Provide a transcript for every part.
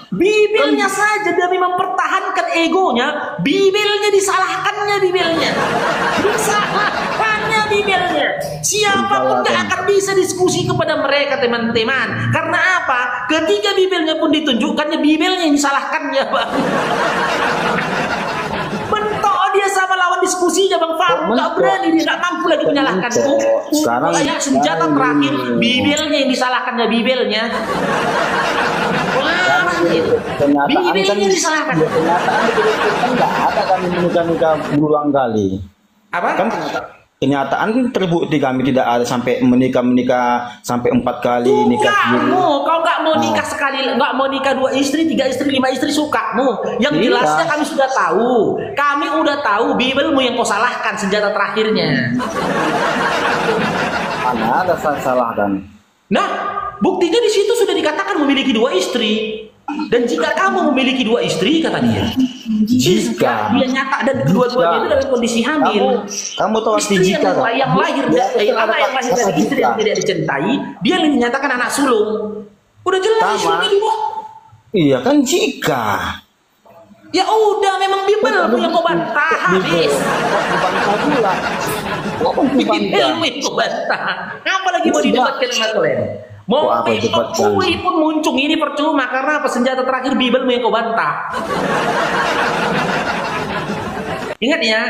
Bibelnya saja demi mempertahankan egonya, Bibelnya disalahkannya, Bibelnya disalahkannya, Bibelnya. Siapapun gak akan bisa diskusi kepada mereka, teman-teman. Karena apa? Ketika Bibelnya pun ditunjukkannya, Bibelnya yang disalahkannya, Bang. Bentok dia sama lawan diskusinya, Bang Faruk. Gak berani, dia gak mampu lagi menyalahkan. Sekarang senjata terakhir, Bibelnya yang disalahkannya, Bibelnya. Kenyataan kan disalahkan. Kenyataan kan nggak ada kami menikah berulang kali. Apa? Kan kenyataan kan terbukti kami tidak ada sampai menikah sampai 4 kali nikah. Kau nggak mau nikah sekali, nggak mau nikah 2 istri, 3 istri, 5 istri, sukamu. Yang jelasnya kami sudah tahu. Kami udah tahu Bibelmu yang kau salahkan senjata terakhirnya. Mana ada salah kan? Nah, buktinya di situ sudah dikatakan memiliki 2 istri. Dan jika kamu memiliki 2 istri, kata dia, jika dia nyata dan kedua-duanya itu dalam kondisi hamil, kamu tahu arti jika yang lahir dari istri yang tidak dicintai, dia dinyatakan anak sulung. Udah jelas itu. Iya kan jika. Ya udah, memang Bibel yang kau bantah habis. Bibel itu bantah. Apa lagi mau didebatkan sama kalian? Mau kui pun muncung ini percuma, karena apa? Senjata terakhir Bibelmu yang kau bantah. Ingat ya,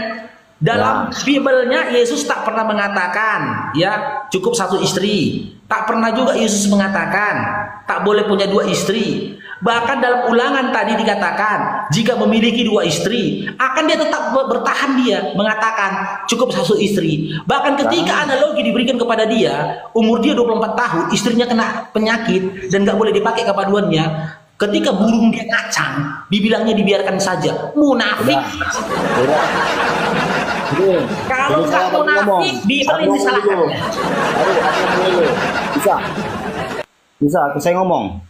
dalam Bibelnya Yesus tak pernah mengatakan ya cukup 1 istri. Tak pernah juga Yesus mengatakan tak boleh punya 2 istri. Bahkan dalam Ulangan tadi dikatakan jika memiliki 2 istri akan dia tetap bertahan, dia mengatakan cukup 1 istri. Bahkan ketika analogi diberikan kepada dia, umur dia 24 tahun, istrinya kena penyakit dan gak boleh dipakai kepaduannya. Ketika burung dia ngacang, dibilangnya dibiarkan saja. Munafik. Kalau nggak munafik, Bibel ini disalahkan. Bisa, saya ngomong.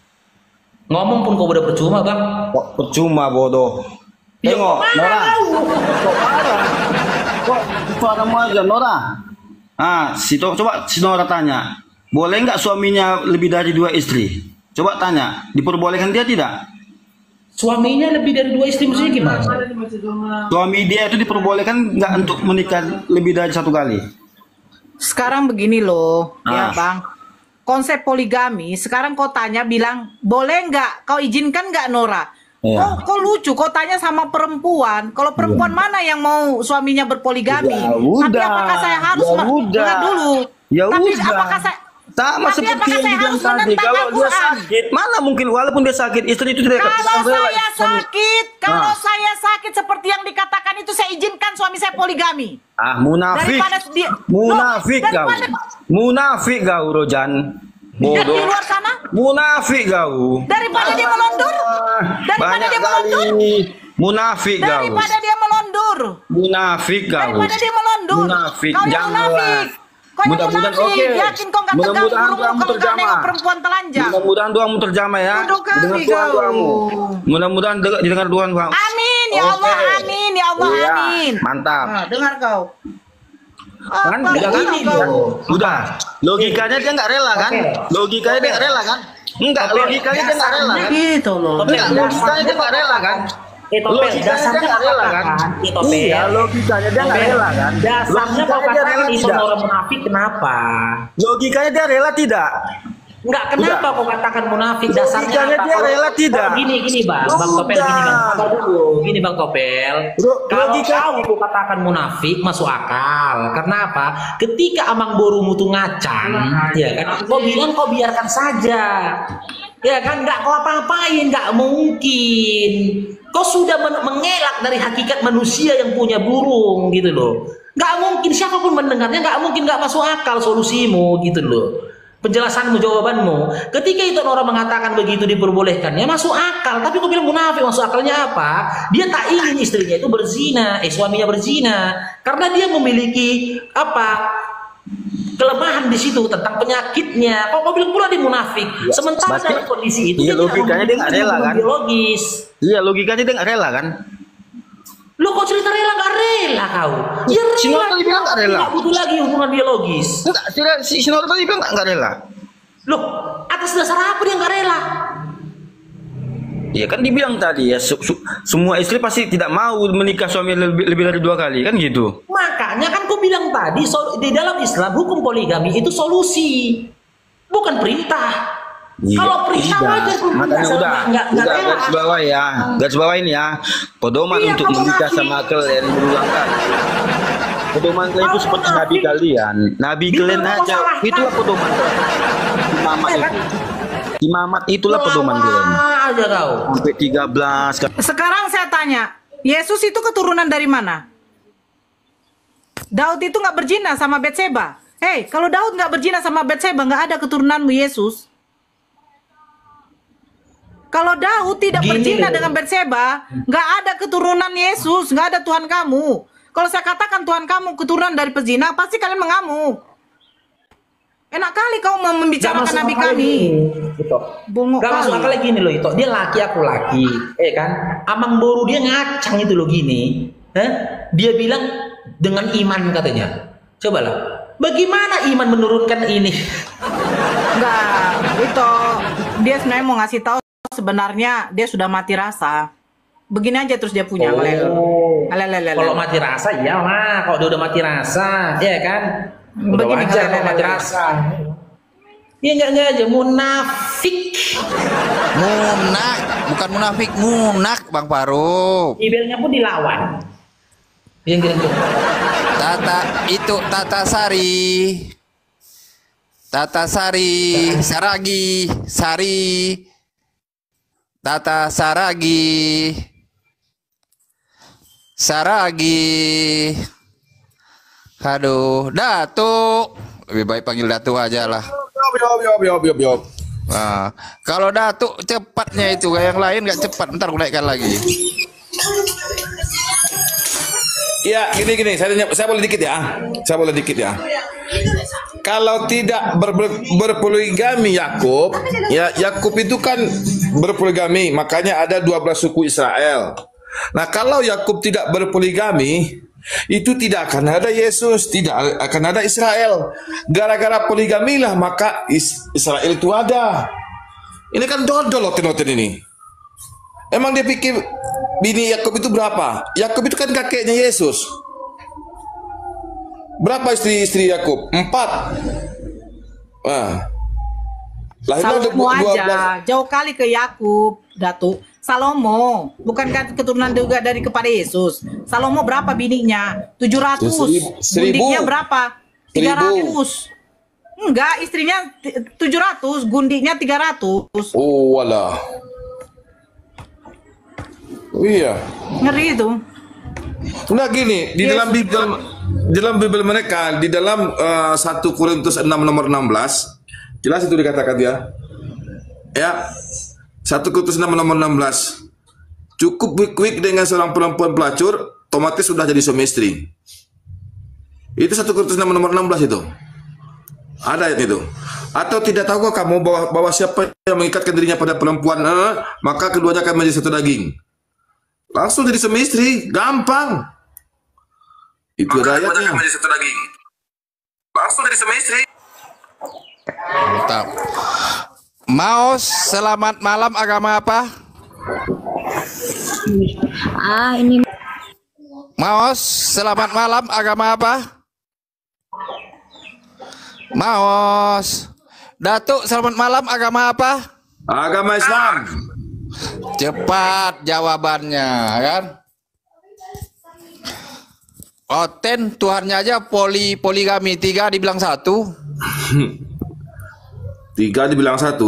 Ngomong pun kau udah percuma, Bang. Kok percuma, bodoh. Tengok, Nora. Kok marah? Kok suaramu aja, Nora? Coba si Nora tanya. Boleh nggak suaminya lebih dari 2 istri? Coba tanya. Diperbolehkan dia tidak? Suaminya lebih dari 2 istri maksudnya gimana? Suami dia itu diperbolehkan nggak untuk menikah lebih dari 1 kali? Sekarang begini loh, ya Bang. Konsep poligami, sekarang kau tanya bilang, boleh nggak? Kau izinkan nggak, Nora? Kok lucu, kau tanya sama perempuan. Kalau perempuan mana yang mau suaminya berpoligami? Tapi apakah saya harus dengar dulu? Tapi apakah saya sama seperti yang dibilang tadi, kalau dia sakit, mana mungkin walaupun dia sakit, istri itu tidak. Kalau saya sakit seperti yang dikatakan itu, saya izinkan suami saya poligami. Munafik. Munafik kau, Rojan. Bodoh. Di luar sana? Munafik kau. Daripada dia melondur. Munafik kau. Daripada dia melondur. Munafik kau. Daripada dia melondur. Munafik. Kau yang munafik. Mudah-mudahan yakin kau nggak tegang burung kalau kau nengok perempuan telanjang. Mudah-mudahan doamu terjamah ya. Dengar doamu. Mudah-mudahan didengar doamu. Amin ya Allah, amin ya Allah, amin. Mantap. Dengar kau. Kan udah. Logikanya dia nggak rela kan? Logikanya dia nggak rela kan? Enggak, logikanya dia nggak rela kan? Gitu loh. Logikanya dia nggak rela kan? Logikanya nggak rela kan? Iya, logikanya dia nggak rela kan? Dasarnya kau katakan itu orang munafik, kenapa? Logikanya dia rela tidak? Enggak, kenapa kau katakan munafik? Dasarnya dia rela tidak? Gini Bang Topel, gini Bang Topel. Kalau kau katakan munafik masuk akal. Kenapa? Ketika amang borumu tuh ngacang, ya kan? Kau bilang kau biarkan saja. Ya kan, nggak kau apa-apain, nggak mungkin. Kau sudah mengelak dari hakikat manusia yang punya burung gitu loh. Nggak mungkin, siapapun mendengarnya nggak mungkin nggak masuk akal solusimu gitu loh. Penjelasanmu, jawabanmu. Ketika itu orang mengatakan begitu diperbolehkan, ya masuk akal. Tapi kau bilang munafik, masuk akalnya apa? Dia tak ingin istrinya itu berzina, suaminya berzina, karena dia memiliki apa? Kelemahan di situ tentang penyakitnya. Kok bilang pula dia munafik? Sementara dalam kondisi itu iya, logikanya dia nggak rela kan? Biologis. Iya, logikanya dia nggak rela kan? Lo kok cerita rela nggak rela kau? Ya rela. Sinor tadi bilang nggak rela. Nggak butuh lagi hubungan biologis. Enggak, Sinor tadi bilang nggak rela. Loh, atas dasar apa dia nggak rela? Ya kan dibilang tadi ya, semua istri pasti tidak mau menikah suami lebih dari 2 kali, kan gitu. Makanya kan ku bilang tadi, di dalam Islam hukum poligami itu solusi, bukan perintah. Iya, Kalau perintah wajar, makanya udah garis bawah ya, garis bawah ini ya, pedoman untuk menikah sama kalian berulang kali. Pedoman kalian itu seperti nabi kalian, nabi kalian aja, itulah pedoman imamat itu. Imamat itulah pedoman kalian. Aja kau. Sampai 13 kali. Sekarang saya tanya, Yesus itu keturunan dari mana? Daud itu nggak berzina sama Batseba. Hei, kalau Daud nggak berzina sama Batseba, nggak ada keturunanmu Yesus. Kalau Daud tidak berzina dengan Batseba, nggak ada keturunan Yesus, nggak ada Tuhan kamu. Kalau saya katakan Tuhan kamu keturunan dari pezina, pasti kalian mengamuk. Enak kali kau mau membicarakan nabi kami. Bongok gak masuk akal gini loh itu. Dia laki, aku laki, kan? Amang boru dia ngacang itu loh gini. Dia bilang dengan iman katanya. Cobalah. Bagaimana iman menurunkan ini? Enggak, itu dia sebenarnya mau ngasih tahu sebenarnya dia sudah mati rasa. Begini aja terus dia punya. Kalau mati rasa ya mah, kalau dia udah mati rasa, ya kan? Udah Begini, wajar kalau mati rasa. Ya enggak aja munafik. Munak, bukan munafik, munak Bang Farouk. Ibelnya pun dilawan. Yang gitu. Tata Sari, Saragi, Tata Saragi. Aduh, Datuk. Lebih baik panggil Datuk aja lah. Yob. Nah, kalau Datuk cepatnya itu, yang lain nggak cepat. Ntar aku naikkan lagi. Ya, gini. Saya boleh dikit ya. Kalau tidak berpoligami Yakub, ya Yakub itu kan berpoligami, makanya ada 12 suku Israel. Nah, kalau Yakub tidak berpoligami, itu tidak akan ada Yesus, tidak akan ada Israel. Gara-gara poligami lah maka Israel itu ada. Ini kan dodol noten ini. Emang dia pikir bini Yakub itu berapa? Yakub itu kan kakeknya Yesus. Berapa istri Yakub? 4. Salomo aja, jauh kali ke Yakub, Datuk. Salomo, bukankah keturunan juga dari kepada Yesus? Salomo berapa bininya? 700. Gundiknya berapa? 300. Enggak, istrinya 700, gundiknya 300. Oh, walah. Iya. Ngeri itu. Nah gini, di dalam Bible mereka, di dalam 1 Korintus 6 nomor 16, jelas itu dikatakan ya. Ya. 1 Korintus 6 nomor 16. Cukup week dengan seorang perempuan pelacur, otomatis sudah jadi suami istri. Itu 1 Korintus 6 nomor 16 itu. Ada ayat itu. Atau tidak tahukah kamu bahwa siapa yang mengikatkan dirinya pada perempuan, maka keduanya akan menjadi satu daging. Langsung jadi suami istri, gampang. Itu ada ayatnya. Menjadi satu daging. Langsung jadi suami istri. Mantap. Maos, selamat malam, agama apa? Ini Maos, selamat malam, agama apa? Maos. Datuk, selamat malam, agama apa? Agama Islam. Cepat jawabannya, kan? Oten, Tuhannya aja poligami, 3 dibilang 1. 3 dibilang 1.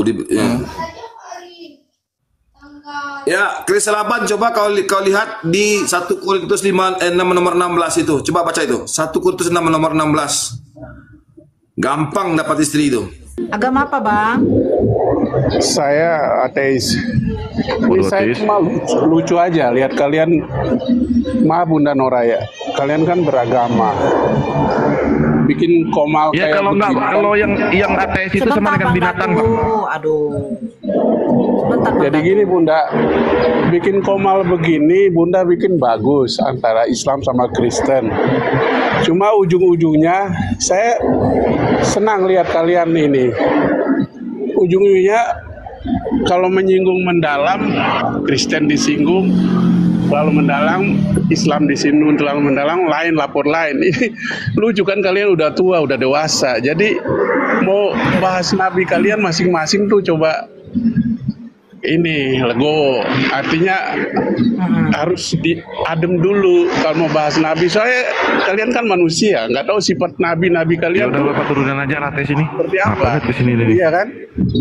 Ya, Kriselaban coba kau lihat di 1 Korintus 6 nomor 16 itu. Coba baca itu. 1 Korintus 6 nomor 16. Gampang dapat istri itu. Agama apa, Bang? Saya ateis. Ini saya cuma lucu aja lihat kalian, maaf Bunda Nora ya. Kalian kan beragama. Bikin komal ya, kayak begini. Kalau yang ateis itu sama dengan binatang, Pak. Aduh. Sebentar, Jadi gini Bunda, bikin komal begini Bunda bikin bagus antara Islam sama Kristen. Cuma ujung-ujungnya saya senang lihat kalian ini. Ujung-ujungnya kalau menyinggung mendalam, Kristen disinggung, terlalu mendalam, Islam disinggung terlalu mendalam, lain lapor lain. Ini lucu kan, kalian udah tua, udah dewasa. Jadi mau bahas nabi kalian masing-masing tuh coba ini legowo, artinya harus diadem dulu kalau mau bahas nabi. Soalnya kalian kan manusia, nggak tahu sifat nabi Ya kalian. udah Bapak turunan aja rantai sini. Seperti apa? Ngapain ke sini nih? Iya kan?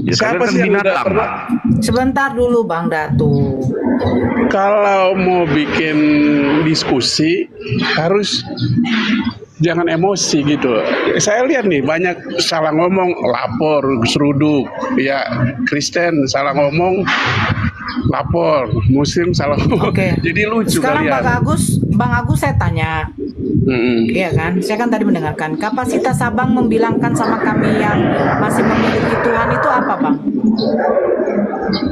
Ya, Siapa kalian sih kan yang udah binatang. pernah? Sebentar dulu Bang Datu. Kalau mau bikin diskusi harus jangan emosi gitu. Saya lihat nih banyak salah ngomong, lapor, seruduk. Ya Kristen salah ngomong, lapor. Muslim salah ngomong. Oke. Jadi lucu Sekarang kalian. Bang Agus saya tanya. Iya kan? Saya kan tadi mendengarkan. Kapasitas Abang membilangkan sama kami yang masih memiliki Tuhan itu apa, Bang?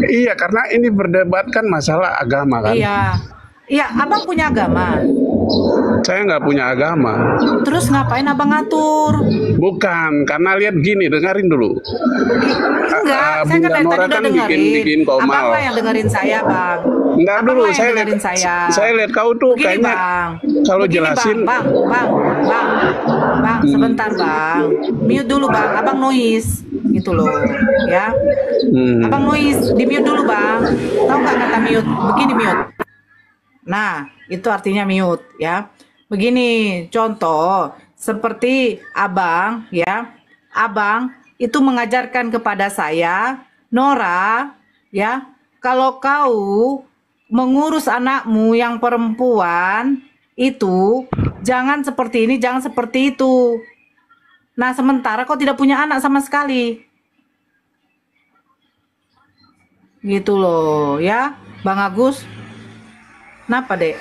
Iya, karena ini berdebat kan masalah agama kan. Iya. Iya, Abang punya agama. Saya nggak punya agama. Terus ngapain Abang ngatur? Bukan, karena lihat gini, dengerin dulu. Enggak, saya kan Bunda dari Nora tadi udah kan dengerin. bikin Abang komal. lah yang dengerin saya, Bang. Enggak Abang dulu, lah yang saya lihat, dengerin saya. saya lihat kau tuh Begini, kayaknya Bang. kalau Begini, jelasin. Bang, sebentar Bang. Mute dulu Bang, Abang noise. Gitu loh, ya. Abang noise, di mute dulu Bang. Tahu nggak kata mute? Begini mute. Nah, itu artinya mute, ya. Begini, contoh seperti Abang, ya. Abang itu mengajarkan kepada saya, Nora, ya, kalau kau mengurus anakmu yang perempuan itu jangan seperti ini, jangan seperti itu. Nah, sementara kau tidak punya anak sama sekali. Gitu loh, ya, Bang Agus. Kenapa, Dek?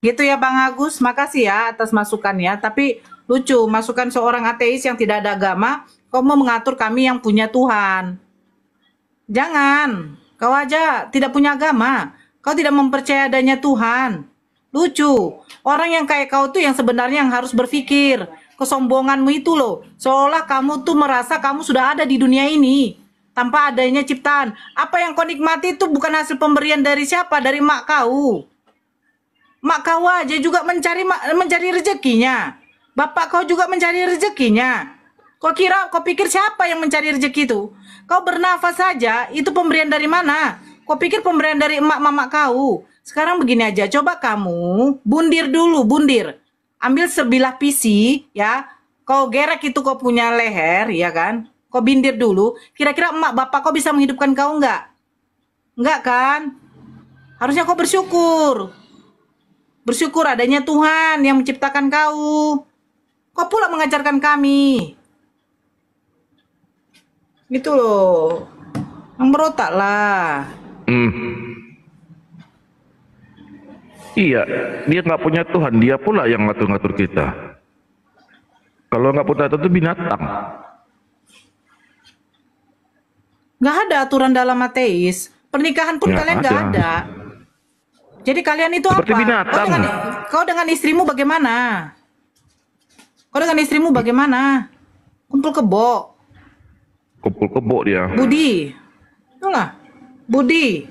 Gitu ya, Bang Agus. Makasih ya atas masukannya. Tapi lucu, masukan seorang ateis yang tidak ada agama, kau mau mengatur kami yang punya Tuhan. Jangan. Kau aja tidak punya agama. Kau tidak mempercayai adanya Tuhan. Lucu. Orang yang kayak kau tuh yang sebenarnya yang harus berpikir. Kesombonganmu itu loh. Seolah kamu tuh merasa kamu sudah ada di dunia ini. Tanpa adanya ciptaan. Apa yang kau nikmati itu bukan hasil pemberian dari siapa? Dari mak kau. Mak kau aja juga mencari rezekinya. Bapak kau juga mencari rezekinya. Kau pikir siapa yang mencari rezeki itu? Kau bernafas saja, itu pemberian dari mana? Kau pikir pemberian dari emak mamak kau? Sekarang begini aja, coba kamu bundir dulu, bundir. Ambil sebilah pisi, ya. Kau gerek itu kau punya leher, ya kan? Kau bindir dulu. Kira-kira emak bapak kau bisa menghidupkan kau enggak? Enggak kan? Harusnya kau bersyukur. Bersyukur adanya Tuhan yang menciptakan kau. Kau pula mengajarkan kami. Gitu loh. Yang berotak lah. Iya, dia nggak punya Tuhan, dia pula yang ngatur-ngatur kita. Kalau nggak punya Tuhan itu binatang. Nggak ada aturan dalam ateis. Pernikahan pun Nggak kalian nggak ada. ada. Jadi kalian itu Seperti apa? binatang. Kau dengan istrimu bagaimana? Kau dengan istrimu bagaimana? Kumpul kebo. Kumpul kebo dia. Budi. Itulah. Budi.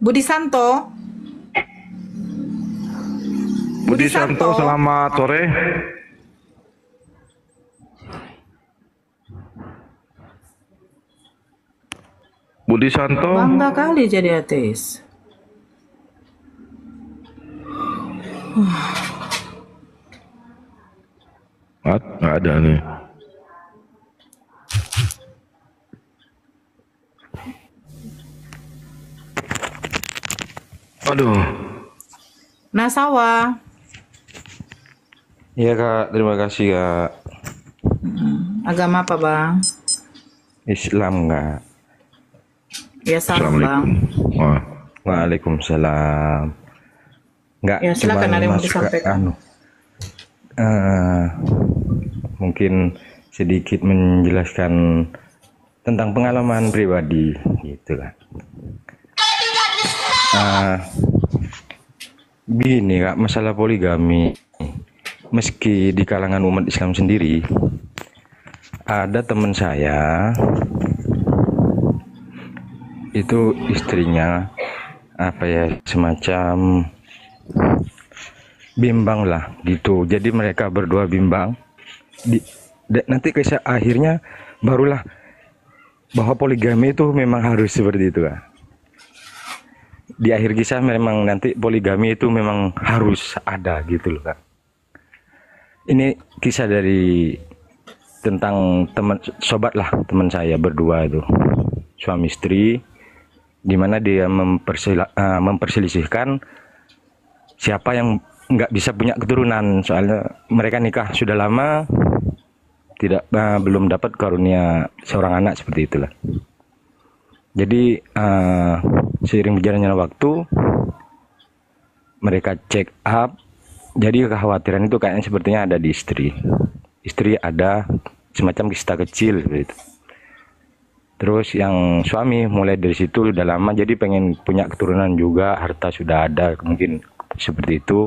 Budi Santo. Budi Santo, selamat sore. Budi Santo, Bangga kali jadi ateis. nggak ada nih. Aduh. Nasawa. Iya Kak, terima kasih Kak. Agama apa Bang? Islam Kak. Ya salam Bang. Wah. Waalaikumsalam. Enggak, Ya silakan ada yang mau masuk ke disampaikan. Mungkin sedikit menjelaskan tentang pengalaman pribadi gitu kan. Gini Kak, masalah poligami meski di kalangan umat Islam sendiri ada teman saya itu istrinya apa ya, semacam bimbang lah gitu. Jadi mereka berdua bimbang. Nanti kisah akhirnya barulah bahwa poligami itu memang harus seperti itu kan. Di akhir kisah memang nanti poligami itu memang harus ada gitu loh kan. Ini kisah dari tentang teman sobat lah, teman saya berdua itu suami istri, di mana dia memperselisihkan siapa yang nggak bisa punya keturunan, soalnya mereka nikah sudah lama belum dapat karunia seorang anak seperti itulah. Jadi seiring berjalannya waktu mereka check up, jadi kekhawatiran itu kayaknya sepertinya ada di istri. Istri ada semacam kista kecil gitu. Terus yang suami mulai dari situ udah lama jadi pengen punya keturunan juga, harta sudah ada, mungkin seperti itu.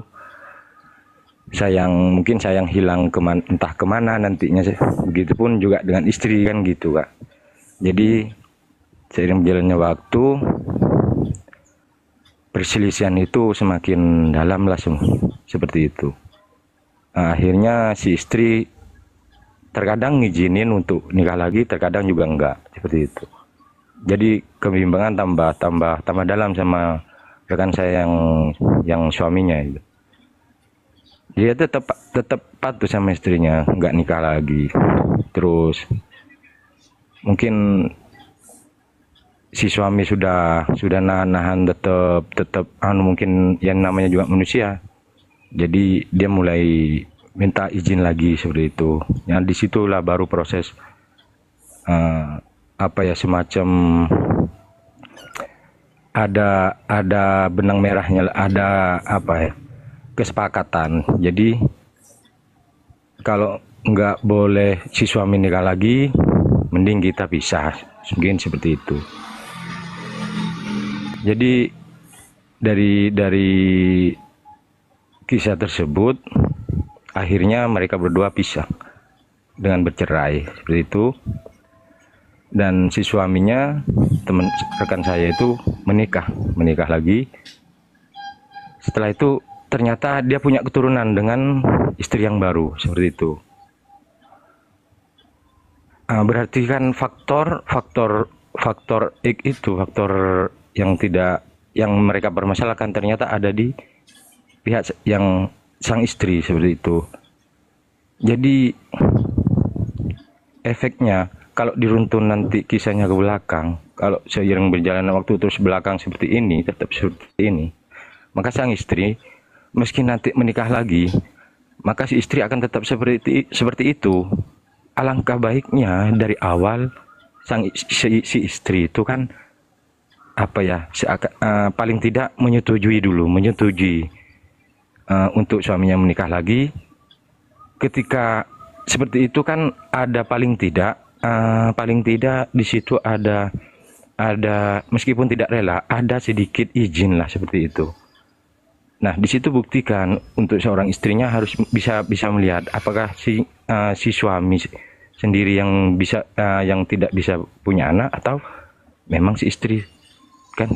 Mungkin sayang hilang entah kemana nantinya sih. Begitupun juga dengan istri kan gitu Kak. Jadi seiring berjalannya waktu perselisihan itu semakin dalam langsung seperti itu. Akhirnya si istri terkadang ngizinin untuk nikah lagi, terkadang juga enggak, seperti itu. Jadi kebimbangan tambah dalam sama rekan saya yang suaminya itu. Dia tetap patuh sama istrinya, enggak nikah lagi. Terus mungkin si suami sudah nahan tetap mungkin yang namanya juga manusia. Jadi dia mulai minta izin lagi seperti itu. Yang disitulah baru proses semacam ada benang merahnya, ada kesepakatan. Jadi kalau nggak boleh si suami nikah lagi, mending kita pisah, mungkin seperti itu. Jadi dari kisah tersebut akhirnya mereka berdua pisah dengan bercerai seperti itu. Dan si suaminya, teman rekan saya itu menikah lagi. Setelah itu ternyata dia punya keturunan dengan istri yang baru seperti itu. Berarti kan faktor X itu, faktor yang mereka permasalahkan ternyata ada di pihak yang sang istri seperti itu. Jadi efeknya kalau diruntun nanti kisahnya ke belakang, kalau seiring berjalannya waktu terus belakang seperti ini, tetap seperti ini, maka sang istri meski nanti menikah lagi, maka si istri akan tetap seperti itu. Alangkah baiknya dari awal si istri itu kan paling tidak menyetujui untuk suaminya menikah lagi. Ketika seperti itu kan ada paling tidak di situ ada meskipun tidak rela, ada sedikit izin lah seperti itu. Nah, di situ buktikan untuk seorang istrinya harus bisa melihat apakah si suami sendiri yang tidak bisa punya anak, atau memang si istri. Kan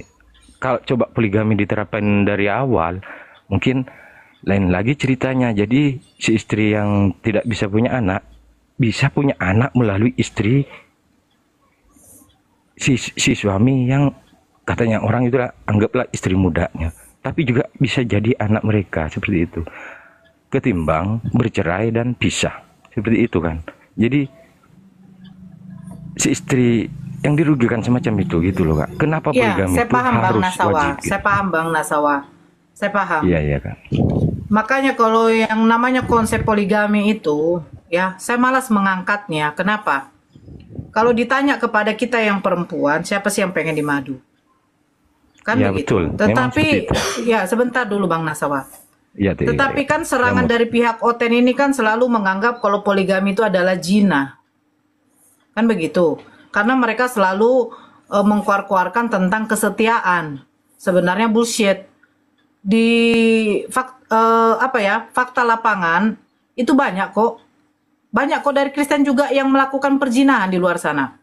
kalau coba poligami diterapkan dari awal, mungkin lain lagi ceritanya. Jadi si istri yang tidak bisa punya anak bisa punya anak melalui istri si suami yang katanya orang itu anggaplah istri mudanya, tapi juga bisa jadi anak mereka seperti itu, ketimbang bercerai dan pisah seperti itu kan. Jadi si istri yang dirugikan semacam itu gitu loh Kak. Kenapa poligami itu harus wajib? Saya paham Bang Nasawa. Saya paham. Iya kan. Makanya kalau yang namanya konsep poligami itu, ya saya malas mengangkatnya. Kenapa? Kalau ditanya kepada kita yang perempuan, siapa sih yang pengen dimadu? Kan ya, begitu. Betul. Tetapi ya sebentar dulu Bang Nasawa. Ya, tetapi kan serangan dari pihak Oten ini kan selalu menganggap kalau poligami itu adalah zina. Kan begitu. Karena mereka selalu mengkuar-kuarkan tentang kesetiaan. Sebenarnya bullshit. Di fakta lapangan itu banyak kok Banyak kok dari Kristen juga yang melakukan perzinahan di luar sana.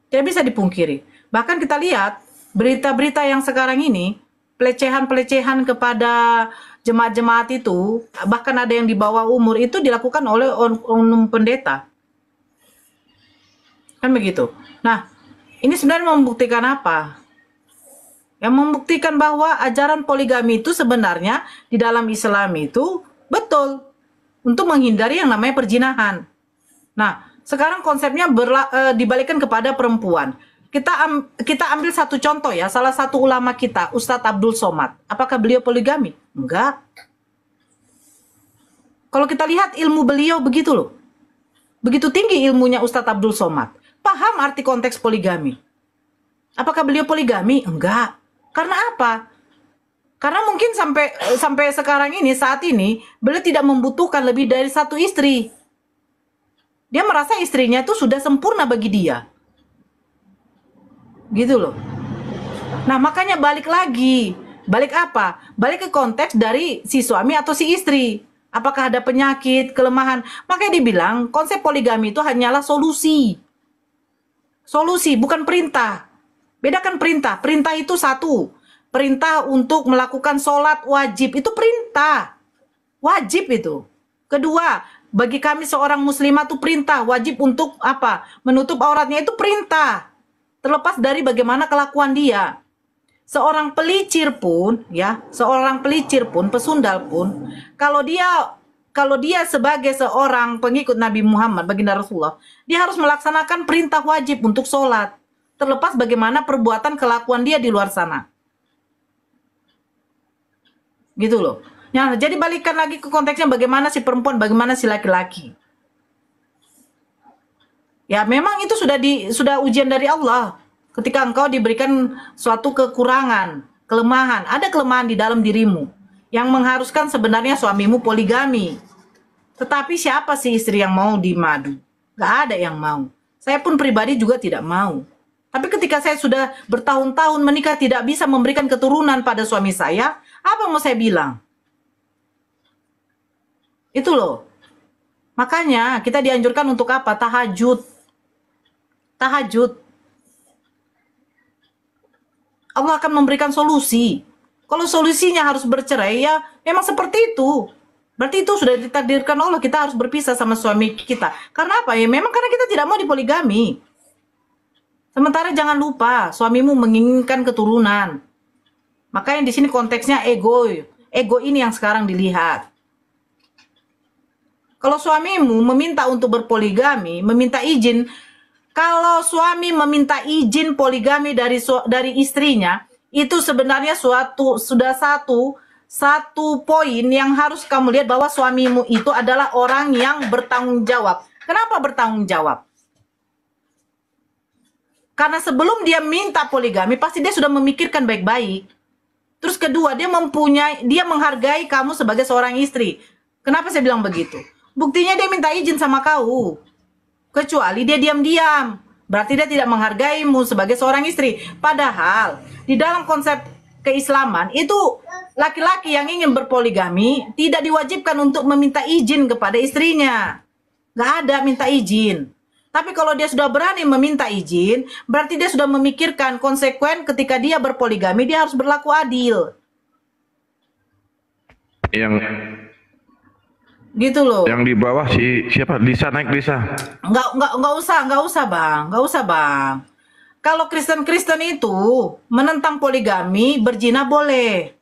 Tidak bisa dipungkiri. Bahkan kita lihat berita-berita yang sekarang ini, pelecehan-pelecehan kepada jemaat-jemaat itu, bahkan ada yang di bawah umur, itu dilakukan oleh oknum pendeta. Kan begitu. Nah, ini sebenarnya membuktikan apa? Yang membuktikan bahwa ajaran poligami itu sebenarnya di dalam Islam itu betul untuk menghindari yang namanya perzinahan. Nah, sekarang konsepnya dibalikkan kepada perempuan. Kita ambil satu contoh ya, salah satu ulama kita, Ustadz Abdul Somad. Apakah beliau poligami? Enggak. Kalau kita lihat ilmu beliau begitu loh. Begitu tinggi ilmunya Ustadz Abdul Somad. Paham arti konteks poligami. Apakah beliau poligami? Enggak. Karena apa? Karena mungkin sampai sekarang ini, saat ini, beliau tidak membutuhkan lebih dari satu istri. Dia merasa istrinya itu sudah sempurna bagi dia. Gitu loh. Nah, makanya balik lagi. Balik apa? Balik ke konteks dari si suami atau si istri. Apakah ada penyakit, kelemahan? Makanya dibilang konsep poligami itu hanyalah solusi. Solusi, bukan perintah. Bedakan perintah. Perintah itu satu. Perintah untuk melakukan sholat wajib. Itu perintah. Wajib itu. Kedua, bagi kami seorang muslimah itu perintah. Wajib untuk apa? Menutup auratnya itu perintah. Terlepas dari bagaimana kelakuan dia. Seorang pelicir pun, ya, seorang pelicir pun, pesundal pun, kalau dia sebagai seorang pengikut Nabi Muhammad, baginda Rasulullah, dia harus melaksanakan perintah wajib untuk sholat. Terlepas bagaimana perbuatan kelakuan dia di luar sana. Gitu loh. Nah, jadi balikan lagi ke konteksnya bagaimana si perempuan, bagaimana si laki-laki. Ya, memang itu sudah ujian dari Allah. Ketika engkau diberikan suatu kekurangan, kelemahan, ada kelemahan di dalam dirimu yang mengharuskan sebenarnya suamimu poligami. Tetapi siapa sih istri yang mau dimadu? Gak ada yang mau. Saya pun pribadi juga tidak mau. Tapi ketika saya sudah bertahun-tahun menikah tidak bisa memberikan keturunan pada suami saya, apa mau saya bilang? Itu loh. Makanya kita dianjurkan untuk apa? Tahajud. Tahajud. Allah akan memberikan solusi. Kalau solusinya harus bercerai, ya memang seperti itu. Berarti itu sudah ditakdirkan Allah, kita harus berpisah sama suami kita. Karena apa? Ya memang karena kita tidak mau dipoligami. Sementara jangan lupa, suamimu menginginkan keturunan. Makanya di sini konteksnya ego. Ego ini yang sekarang dilihat. Kalau suamimu meminta untuk berpoligami, meminta izin, kalau suami meminta izin poligami dari istrinya, itu sebenarnya sudah satu poin yang harus kamu lihat bahwa suamimu itu adalah orang yang bertanggung jawab. Kenapa bertanggung jawab? Karena sebelum dia minta poligami, pasti dia sudah memikirkan baik-baik. Terus kedua, dia menghargai kamu sebagai seorang istri. Kenapa saya bilang begitu? Buktinya dia minta izin sama kau. Kecuali dia diam-diam. Berarti dia tidak menghargaimu sebagai seorang istri. Padahal, di dalam konsep keislaman, itu laki-laki yang ingin berpoligami tidak diwajibkan untuk meminta izin kepada istrinya. Gak ada minta izin. Tapi kalau dia sudah berani meminta izin, berarti dia sudah memikirkan konsekuen ketika dia berpoligami, dia harus berlaku adil. Gitu loh. Yang di bawah siapa? Lisa, naik Lisa. Nggak usah bang. Kalau Kristen itu menentang poligami, berzina boleh.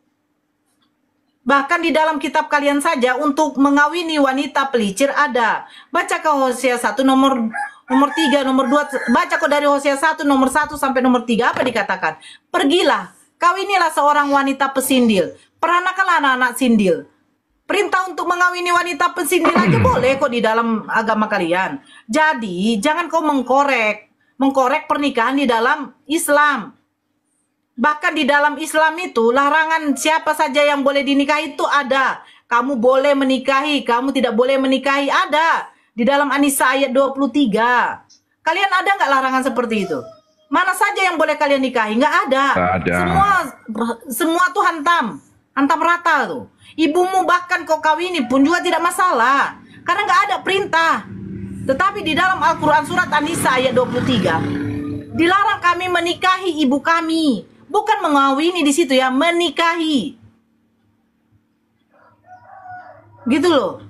Bahkan di dalam kitab kalian saja untuk mengawini wanita pelicir ada. Baca ke Hosea 1 nomor 3, nomor 2, baca kok dari Hosea 1 nomor 1 sampai nomor 3 apa dikatakan? Pergilah, kawinilah seorang wanita pesindil, peranakanlah anak-anak sindil. Perintah untuk mengawini wanita pesindil aja boleh kok di dalam agama kalian. Jadi jangan kau mengkorek pernikahan di dalam Islam. Bahkan di dalam Islam itu larangan siapa saja yang boleh dinikahi itu ada. Kamu boleh menikahi, kamu tidak boleh menikahi, ada. Di dalam An-Nisa ayat 23. Kalian ada nggak larangan seperti itu? Mana saja yang boleh kalian nikahi? Nggak ada. Semua tuh hantam rata tuh. Ibumu bahkan kau kawini pun juga tidak masalah. Karena nggak ada perintah. Tetapi di dalam Al-Quran surat An-Nisa ayat 23, dilarang kami menikahi ibu kami. Bukan mengawini di situ ya, menikahi. Gitu loh.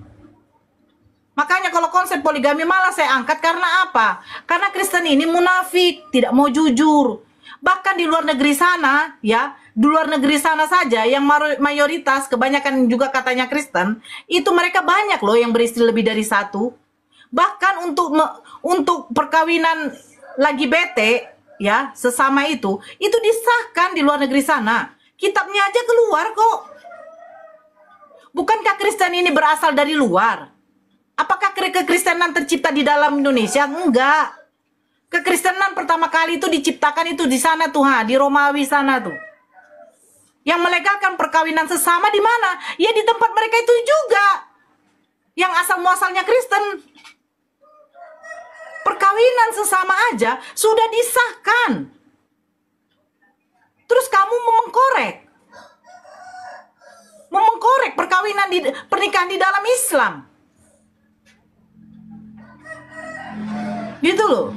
Makanya kalau konsep poligami malah saya angkat karena apa? Karena Kristen ini munafik, tidak mau jujur. Bahkan di luar negeri sana, ya, di luar negeri sana saja yang mayoritas, kebanyakan juga katanya Kristen, itu mereka banyak loh yang beristri lebih dari satu. Bahkan untuk perkawinan lagi bete, ya, sesama itu disahkan di luar negeri sana. Kitabnya aja keluar kok. Bukankah Kristen ini berasal dari luar? Apakah kekristenan tercipta di dalam Indonesia? Enggak. Kekristenan pertama kali itu diciptakan itu di sana tuh, di Romawi sana tuh. Yang melegalkan perkawinan sesama di mana? Ya di tempat mereka itu juga. Yang asal muasalnya Kristen. Perkawinan sesama aja sudah disahkan. Terus kamu memengkorek perkawinan pernikahan di dalam Islam. Gitu loh.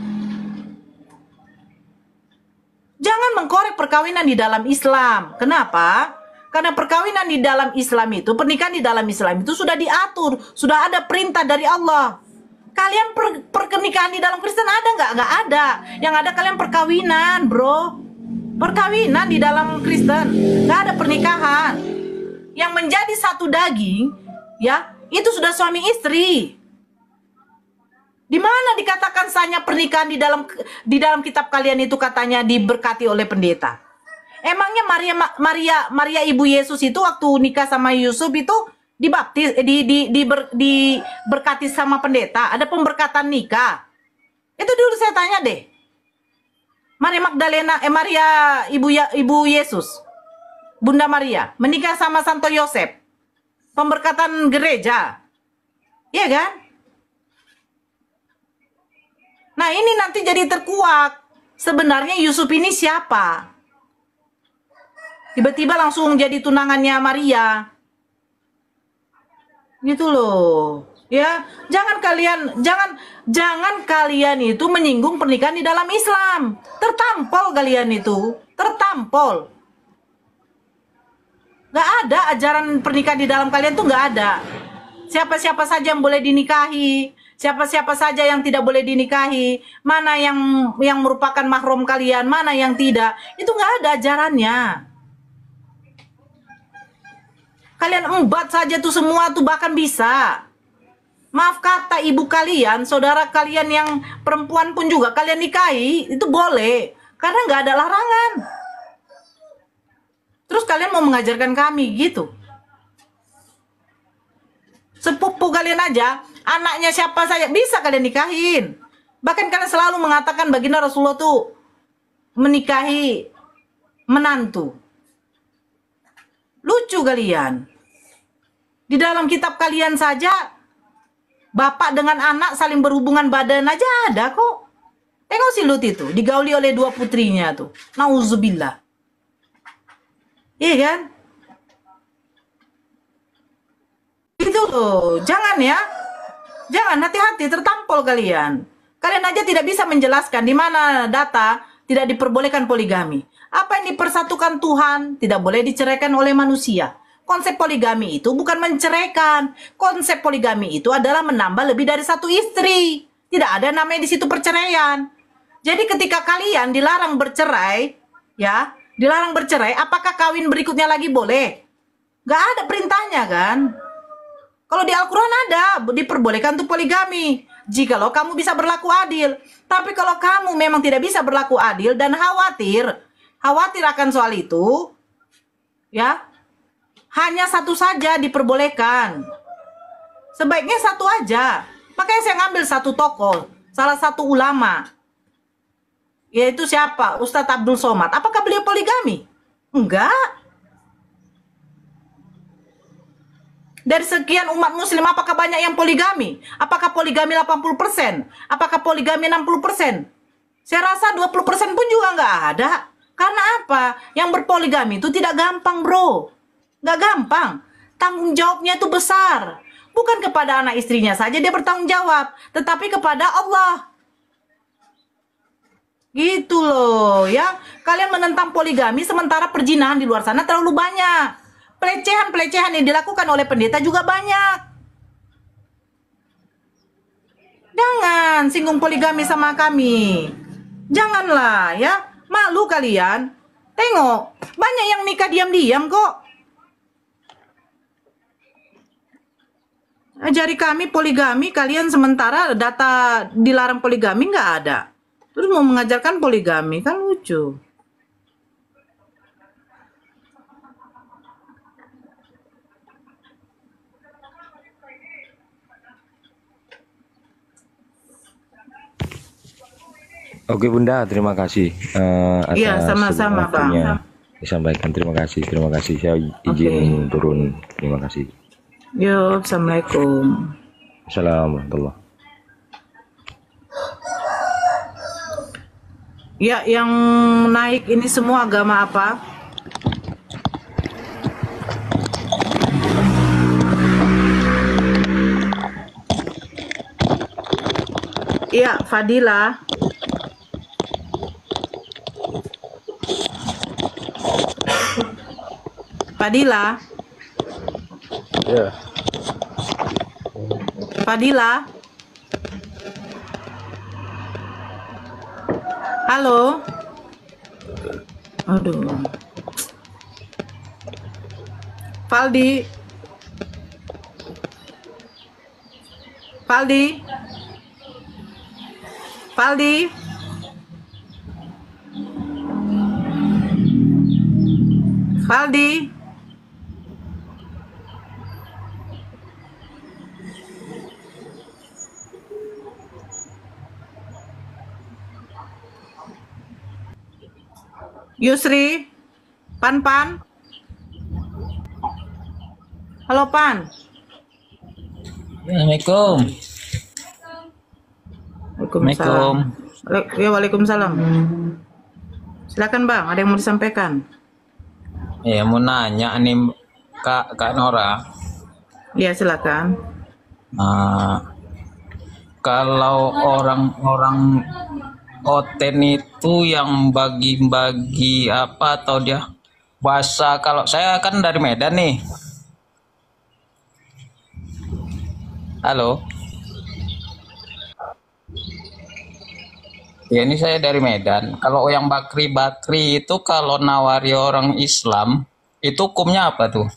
Jangan mengkorek perkawinan di dalam Islam. Kenapa? Karena perkawinan di dalam Islam itu, pernikahan di dalam Islam itu sudah diatur, sudah ada perintah dari Allah. Kalian pernikahan di dalam Kristen ada nggak? Nggak ada. Yang ada kalian perkawinan, bro. Perkawinan di dalam Kristen. Nggak ada pernikahan. Yang menjadi satu daging, ya, itu sudah suami istri. Di mana dikatakan sahnya pernikahan di dalam kitab kalian itu katanya diberkati oleh pendeta? Emangnya Maria ibu Yesus itu waktu nikah sama Yusuf itu dibaptis diberkati sama pendeta? Ada pemberkatan nikah? Itu dulu saya tanya deh. Maria ibu Yesus, Bunda Maria menikah sama Santo Yosef, pemberkatan gereja, iya kan? Nah ini nanti jadi terkuak. Sebenarnya Yusuf ini siapa? Tiba-tiba langsung jadi tunangannya Maria. Gitu loh. Ya, jangan kalian itu menyinggung pernikahan di dalam Islam. Tertampol kalian itu. Tertampol. Gak ada ajaran pernikahan di dalam kalian tuh gak ada. Siapa-siapa saja yang boleh dinikahi. Siapa-siapa saja yang tidak boleh dinikahi, mana yang merupakan mahram kalian, mana yang tidak, itu nggak ada ajarannya. Kalian embat saja tuh semua tuh bahkan bisa. Maaf kata ibu kalian, saudara kalian yang perempuan pun juga kalian nikahi, itu boleh, karena nggak ada larangan. Terus kalian mau mengajarkan kami gitu? Sepupu kalian aja, anaknya siapa saja bisa kalian nikahin. Bahkan kalian selalu mengatakan baginda Rasulullah tuh menikahi menantu. Lucu kalian. Di dalam kitab kalian saja bapak dengan anak saling berhubungan badan aja ada kok. Tengok si Lut itu digauli oleh dua putrinya tuh. Nauzubillah. Iya kan? Itu loh, jangan ya. Jangan, hati-hati, tertampol kalian. Kalian aja tidak bisa menjelaskan di mana data tidak diperbolehkan poligami. Apa yang dipersatukan Tuhan tidak boleh diceraikan oleh manusia. Konsep poligami itu bukan menceraikan. Konsep poligami itu adalah menambah lebih dari satu istri. Tidak ada namanya di situ perceraian. Jadi ketika kalian dilarang bercerai, ya, dilarang bercerai, apakah kawin berikutnya lagi boleh? Gak ada perintahnya kan? Kalau di Al-Quran ada, diperbolehkan untuk poligami. Jikalau kamu bisa berlaku adil. Tapi kalau kamu memang tidak bisa berlaku adil dan khawatir akan soal itu, ya, hanya satu saja diperbolehkan. Sebaiknya satu aja. Makanya saya ngambil satu tokoh, salah satu ulama. Yaitu siapa? Ustadz Abdul Somad. Apakah beliau poligami? Enggak. Dari sekian umat muslim, apakah banyak yang poligami? Apakah poligami 80%? Apakah poligami 60%? Saya rasa 20% pun juga nggak ada. Karena apa? Yang berpoligami itu tidak gampang, bro. Nggak gampang. Tanggung jawabnya itu besar. Bukan kepada anak istrinya saja dia bertanggung jawab, tetapi kepada Allah. Gitu loh ya. Kalian menentang poligami sementara perzinahan di luar sana terlalu banyak. Pelecehan-pelecehan yang dilakukan oleh pendeta juga banyak. Jangan singgung poligami sama kami. Janganlah ya. Malu kalian. Tengok, banyak yang nikah diam-diam kok. Ajari kami poligami, kalian sementara data dilarang poligami nggak ada. Terus mau mengajarkan poligami, kan lucu. Oke Bunda, terima kasih Iya, atas sama-sama waktunya Bang. disampaikan. Terima kasih. Saya izin turun. Terima kasih. Yo, assalamualaikum. Assalamualaikum. Ya, yang naik ini semua agama apa? Iya, Fadila. Fadila. Ya. Fadila. Halo. Aduh. Faldi. Faldi. Faldi. Faldi. Yusri, Pan. Halo Pan. Assalamualaikum. Waalaikumsalam. Ya, waalaikumsalam. Silakan Bang, ada yang mau disampaikan? Ya mau nanya nih Kak Nora. Iya silakan. Kalau orang-orang Oten itu yang bagi-bagi apa atau dia bahasa, kalau saya kan dari Medan nih. Halo. Ya ini saya dari Medan. Kalau yang bakri-bakri itu kalau nawari orang Islam itu hukumnya apa tuh?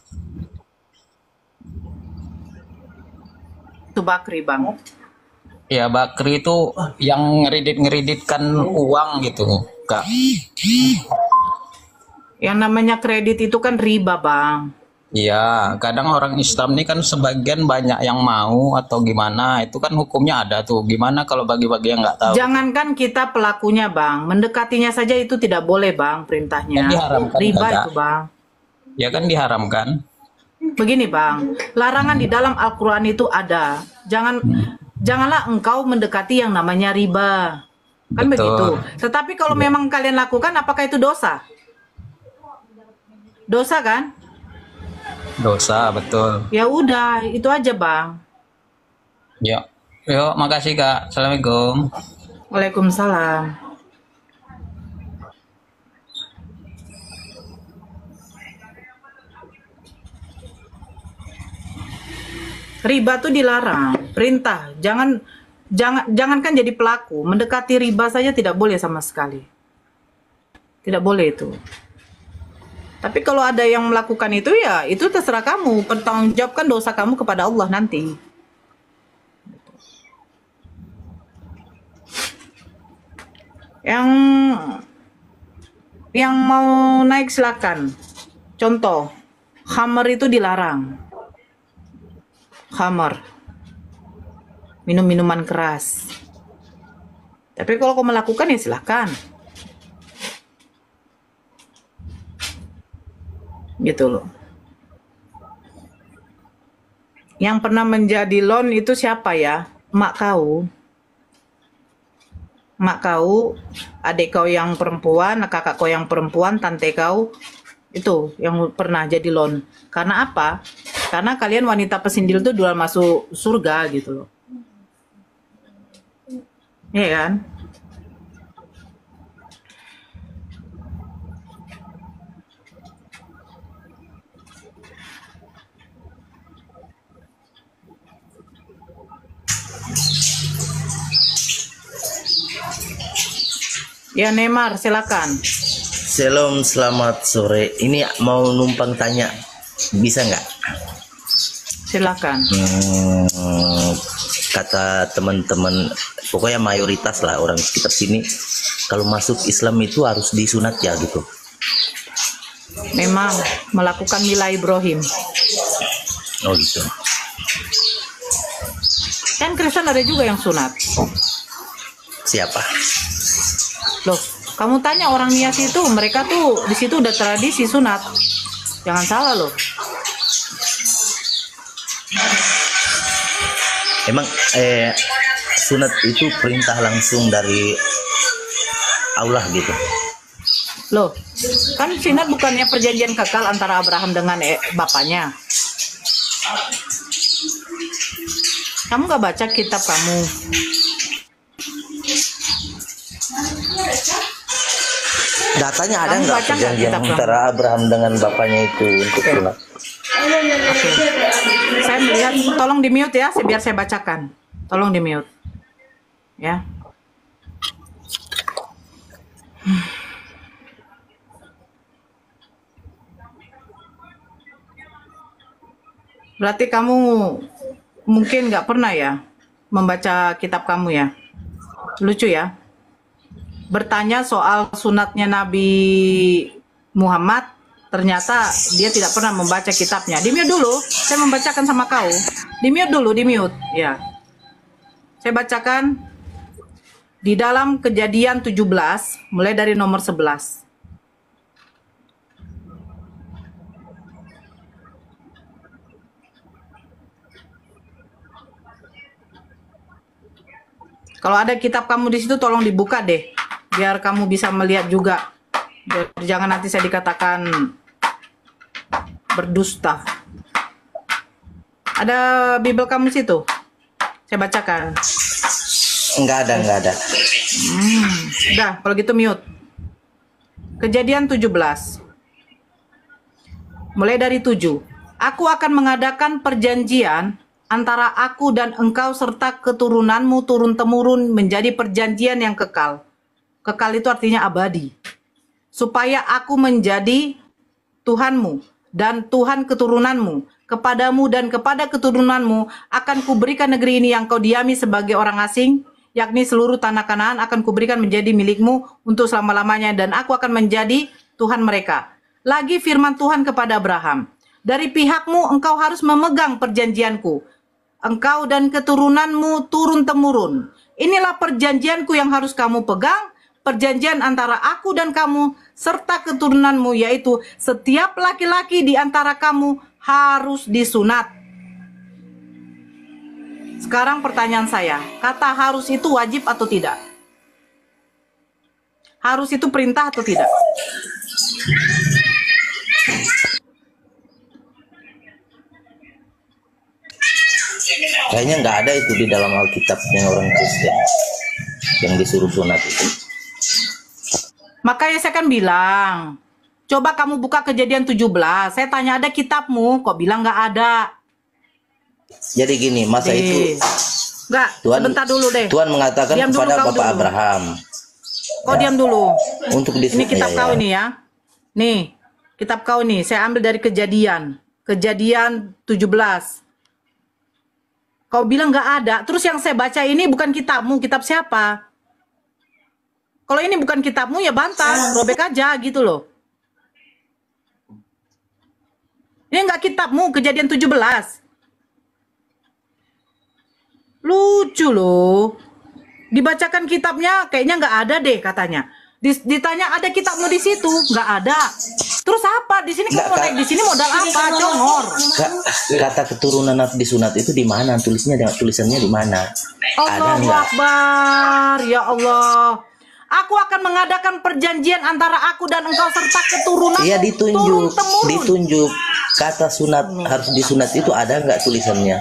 Itu bakri Bang. Ya bakri itu yang ngeridit-ngeriditkan uang gitu, Kak. Yang namanya kredit itu kan riba Bang. Iya, kadang orang Islam ini kan sebagian banyak yang mau atau gimana, itu kan hukumnya ada tuh. Gimana kalau bagi-bagi yang nggak tahu? Jangankan kita pelakunya Bang, mendekatinya saja itu tidak boleh Bang perintahnya. Kan diharamkan, Riba Kak. itu Bang. Ya kan diharamkan. Begini Bang, larangan di dalam Al-Quran itu ada. Janganlah engkau mendekati yang namanya riba. Kan Betul. begitu. Tetapi kalau memang kalian lakukan, apakah itu dosa? Dosa kan? Dosa, betul. Ya udah, itu aja Bang. Yuk, makasih Kak. Assalamualaikum. Waalaikumsalam. Riba tuh dilarang, perintah. Jangankan jadi pelaku, mendekati riba saja tidak boleh sama sekali. Tidak boleh itu. Tapi kalau ada yang melakukan itu ya itu terserah kamu, pertanggungjawabkan dosa kamu kepada Allah nanti. Yang mau naik silakan. Contoh, khamar itu dilarang. Khamar, minum-minuman keras. Tapi kalau kau melakukan ya silahkan. Gitu loh. Yang pernah menjadi lon itu siapa ya? Mak kau. Mak kau, adik kau yang perempuan, kakak kau yang perempuan, tante kau. Itu yang pernah jadi lon. Karena apa? Karena kalian wanita pesindil tuh duluan masuk surga gitu loh. Iya kan? Ya Neymar, silakan. Shalom, selamat sore. Ini mau numpang tanya, bisa nggak? Silakan. Kata teman-teman, pokoknya mayoritas lah orang sekitar sini, kalau masuk Islam itu harus disunat ya gitu. Memang melakukan mila Ibrahim. Oh gitu. Kan Kristen ada juga yang sunat. Siapa? Loh, kamu tanya orang Nias itu, mereka tuh di situ udah tradisi sunat. Jangan salah loh. Emang sunat itu perintah langsung dari Allah gitu. Loh, kan sunat bukannya perjanjian kekal antara Abraham dengan bapaknya. Kamu gak baca kitab kamu? Datanya ada nggak perjanjian antara Abraham dengan bapaknya itu untuk sunat? Saya melihat, tolong di mute ya, biar saya bacakan. Tolong di mute, ya. Berarti kamu mungkin nggak pernah ya membaca kitab kamu ya? Lucu ya. Bertanya soal sunatnya Nabi Muhammad, ternyata dia tidak pernah membaca kitabnya. Di mute dulu, saya membacakan sama kau. Di mute dulu, di mute. Ya. Saya bacakan di dalam Kejadian 17, mulai dari nomor 11. Kalau ada kitab kamu di situ, tolong dibuka deh. Biar kamu bisa melihat juga. Biar jangan nanti saya dikatakan berdusta. Ada Bible kamu situ? Saya bacakan. Enggak ada. Udah, kalau gitu mute. Kejadian 17. Mulai dari 7. Aku akan mengadakan perjanjian antara aku dan engkau serta keturunanmu turun-temurun menjadi perjanjian yang kekal. Kekal itu artinya abadi. Supaya aku menjadi Tuhanmu dan Tuhan keturunanmu. Kepadamu dan kepada keturunanmu akan kuberikan negeri ini yang kau diami sebagai orang asing, yakni seluruh tanah Kanaan akan kuberikan menjadi milikmu untuk selama-lamanya, dan aku akan menjadi Tuhan mereka. Lagi firman Tuhan kepada Abraham, dari pihakmu engkau harus memegang perjanjianku, engkau dan keturunanmu turun-temurun. Inilah perjanjianku yang harus kamu pegang, perjanjian antara aku dan kamu serta keturunanmu, yaitu setiap laki-laki di antara kamu harus disunat. Sekarang pertanyaan saya, kata harus itu wajib atau tidak? Harus itu perintah atau tidak? Kayaknya nggak ada itu di dalam Alkitabnya orang Kristen yang disuruh sunat itu. Makanya saya kan bilang, coba kamu buka Kejadian 17. Saya tanya ada kitabmu, kok bilang nggak ada. Jadi gini, masa itu Enggak, sebentar dulu deh. Tuhan mengatakan diam kepada dulu, Bapak dulu. Abraham. Kau diam dulu. Untuk ini kitab kau ini ya. Nih, kitab kau nih, saya ambil dari Kejadian 17. Kau bilang nggak ada. Terus yang saya baca ini bukan kitabmu, kitab siapa? Kalau ini bukan kitabmu ya bantah, robek aja gitu loh. Ini nggak kitabmu, Kejadian 17. Lucu loh. Dibacakan kitabnya kayaknya nggak ada deh katanya. Ditanya ada kitabmu di situ, nggak ada. Terus apa? Di sini kamu naik di sini modal apa? Congor. Kata keturunan disunat itu di mana? Tulisannya di mana? Allahu Akbar, ya Allah. Aku akan mengadakan perjanjian antara aku dan engkau serta keturunan. Iya, ditunjuk. kata sunat harus disunat itu ada nggak tulisannya?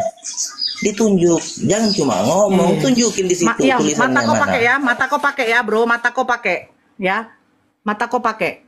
Ditunjuk, jangan cuma ngomong, tunjukin di situ Iya, tulisannya mata kau mana. pakai ya, mata kau pakai ya, bro, mata kau pakai ya, mata kau pakai.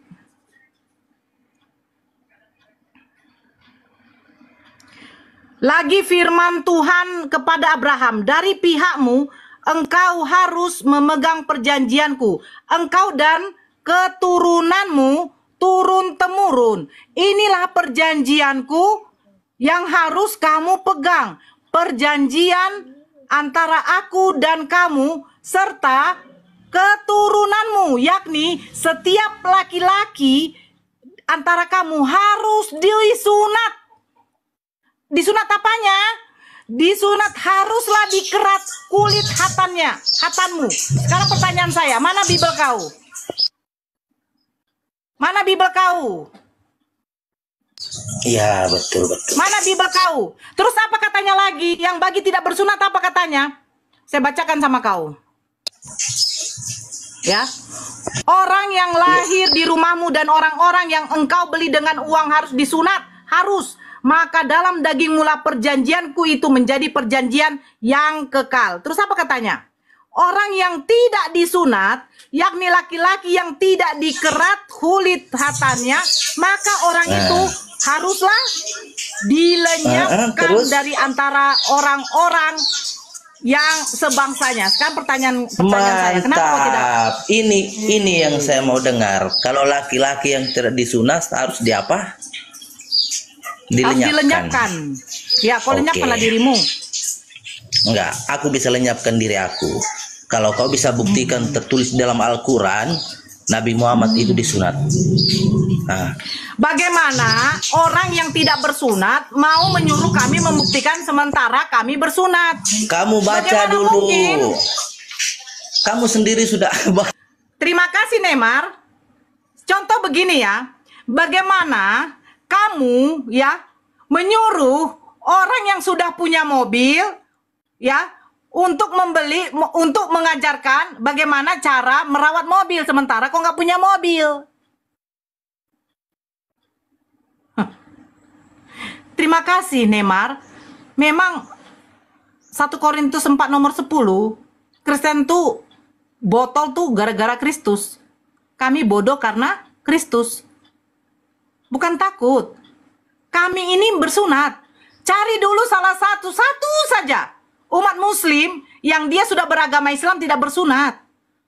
Lagi firman Tuhan kepada Abraham, dari pihakmu engkau harus memegang perjanjianku, engkau dan keturunanmu turun-temurun. Inilah perjanjianku yang harus kamu pegang, perjanjian antara aku dan kamu serta keturunanmu, yakni setiap laki-laki antara kamu harus disunat. Disunat apanya? Disunat haruslah dikerat kulit hatanmu. Sekarang pertanyaan saya, mana Bible kau? Mana Bible kau? Iya, betul. Mana Bible kau? Terus apa katanya lagi? Yang bagi tidak bersunat apa katanya? Saya bacakan sama kau. Ya. Orang yang lahir di rumahmu dan orang-orang yang engkau beli dengan uang harus disunat, harus. Maka dalam daging mula perjanjianku itu menjadi perjanjian yang kekal. Terus apa katanya? Orang yang tidak disunat, yakni laki-laki yang tidak dikerat kulit hatannya, maka orang itu haruslah dilenyapkan dari antara orang-orang yang sebangsanya. Sekarang pertanyaan saya, kenapa kau tidak? Ini yang saya mau dengar. Kalau laki-laki yang tidak disunat harus diapa? Dilenyapkan. Ya, kau lenyapkanlah dirimu. Enggak, aku bisa lenyapkan diri aku. Kalau kau bisa buktikan tertulis dalam Al-Quran, Nabi Muhammad itu disunat. Nah. Bagaimana orang yang tidak bersunat mau menyuruh kami membuktikan sementara kami bersunat? Kamu baca bagaimana dulu. Mungkin? Kamu sendiri sudah. Terima kasih Neymar. Contoh begini ya. Bagaimana kamu ya menyuruh orang yang sudah punya mobil ya untuk mengajarkan bagaimana cara merawat mobil sementara kau nggak punya mobil. Terima kasih Neymar. Memang 1 Korintus 4 nomor 10, Kristen tuh botol tuh gara-gara Kristus. Kami bodoh karena Kristus. Bukan takut. Kami ini bersunat. Cari dulu salah satu saja umat muslim yang dia sudah beragama Islam tidak bersunat.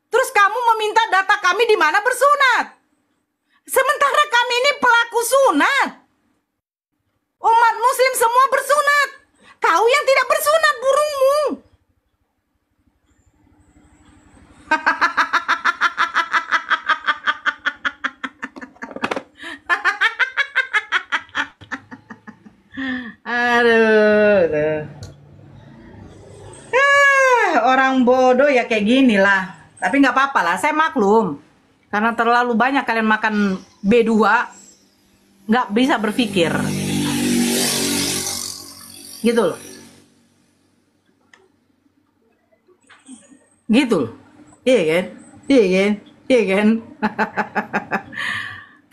Terus kamu meminta data kami di mana bersunat. Sementara kami ini pelaku sunat. Umat muslim semua bersunat. Kau yang tidak bersunat, burungmu. Aduh. Orang bodoh ya kayak gini lah. Tapi nggak apa-apa lah, saya maklum. Karena terlalu banyak kalian makan B2, nggak bisa berpikir. Gitu loh. Gitu loh. Iya kan? Iya kan? Iya kan?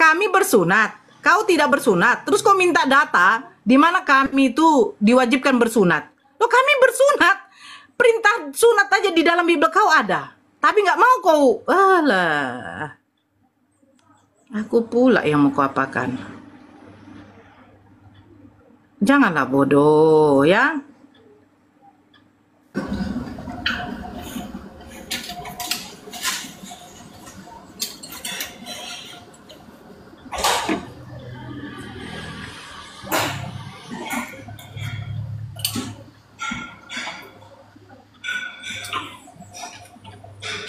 Kami bersunat, kau tidak bersunat. Terus kau minta data di mana kami itu diwajibkan bersunat. Loh, kami bersunat. Perintah sunat aja di dalam Bible kau ada. Tapi nggak mau kau. Alah. Aku pula yang mau kau apakan. Janganlah bodoh ya.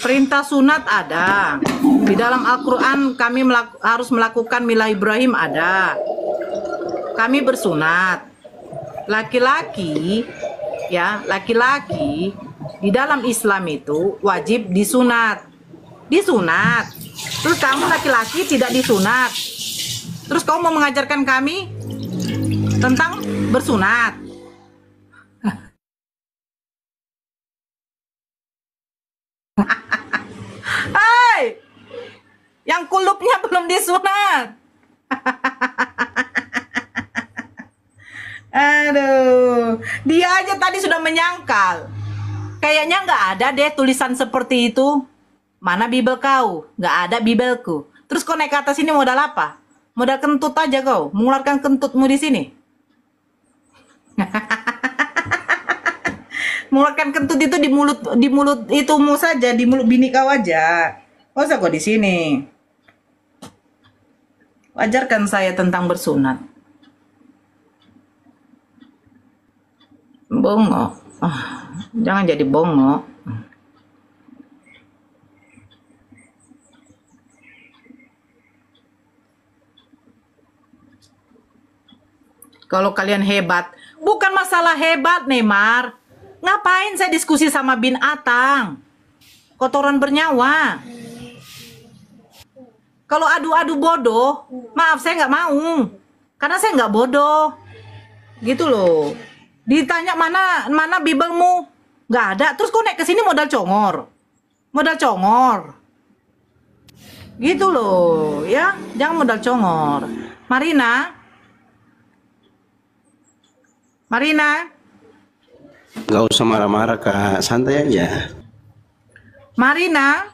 Perintah sunat ada. Di dalam Al-Quran kami harus melakukan milah Ibrahim ada. Kami bersunat. Laki-laki, ya, laki-laki di dalam Islam itu wajib disunat. Disunat. Terus kamu laki-laki tidak disunat. Terus kamu mau mengajarkan kami tentang bersunat. Hai, yang kulupnya belum disunat. Aduh, dia aja tadi sudah menyangkal. Kayaknya nggak ada deh tulisan seperti itu. Mana Bible kau? Nggak ada Bibelku. Terus kau naik ke atas ini modal apa? Modal kentut aja kau, mengeluarkan kentutmu di sini. Mengeluarkan kentut itu di mulut itumu saja, di mulut bini kau aja. Masa kau di sini? Ajarkan saya tentang bersunat. Bongo. Jangan jadi bongo. Kalau kalian hebat, bukan masalah hebat, Neymar. Ngapain saya diskusi sama Bin Atang? Kotoran bernyawa. Kalau adu-adu bodoh, maaf saya nggak mau. Karena saya nggak bodoh. Gitu loh. Ditanya mana Bibelmu? Nggak ada. Terus kok naik ke sini modal congor. Modal congor. Gitu loh, ya. Jangan modal congor. Marina. Nggak usah marah-marah Kak, santai aja. Marina.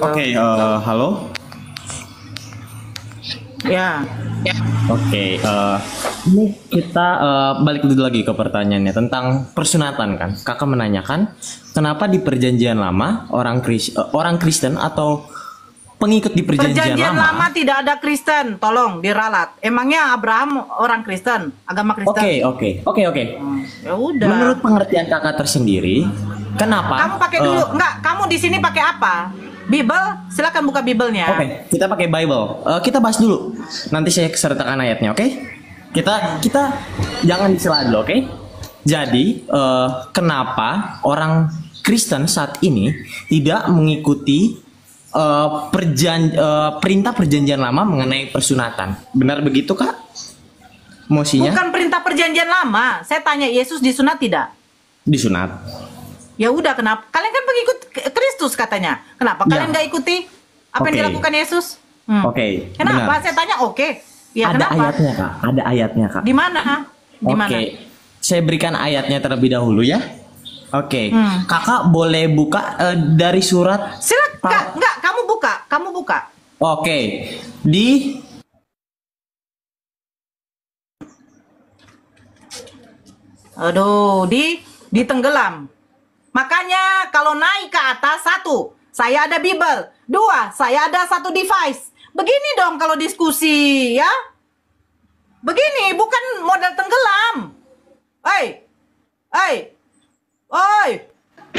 Oke, halo. Ya. Oke, ini kita balik dulu lagi ke pertanyaannya tentang persunatan kan. Kakak menanyakan kenapa di Perjanjian Lama orang Kristen atau pengikut di Perjanjian Lama tidak ada Kristen, tolong diralat. Emangnya Abraham orang Kristen, agama Kristen? Oke. Ya udah. Menurut pengertian kakak tersendiri, kenapa? Kamu pakai dulu, enggak? Kamu di sini pakai apa? Bible, silakan buka Bible-nya. Oke, kita pakai Bible. Kita bahas dulu. Nanti saya sertakan ayatnya, oke? Kita jangan disela dulu, oke? Jadi, kenapa orang Kristen saat ini tidak mengikuti perintah perjanjian lama mengenai persunatan? Benar begitu, Kak? Mosinya? Bukan perintah perjanjian lama. Saya tanya, Yesus disunat tidak? Disunat. Ya udah, kenapa? Kalian kan pengikut Kristus katanya. Kenapa kalian nggak ikuti apa yang dilakukan Yesus? Oke. Kenapa? Benar. Saya tanya oke. Ya, ada kenapa? ayatnya, Kak. Ada ayatnya, Kak. Di mana? Di mana? Oke. Saya berikan ayatnya terlebih dahulu ya. Oke. Kakak boleh buka dari surat. Silakan. Enggak, kamu buka. Oke. Di tenggelam. Makanya kalau naik ke atas, 1, saya ada Bible. 2, saya ada 1 device. Begini dong kalau diskusi, ya. Begini, bukan modal tenggelam. Oi.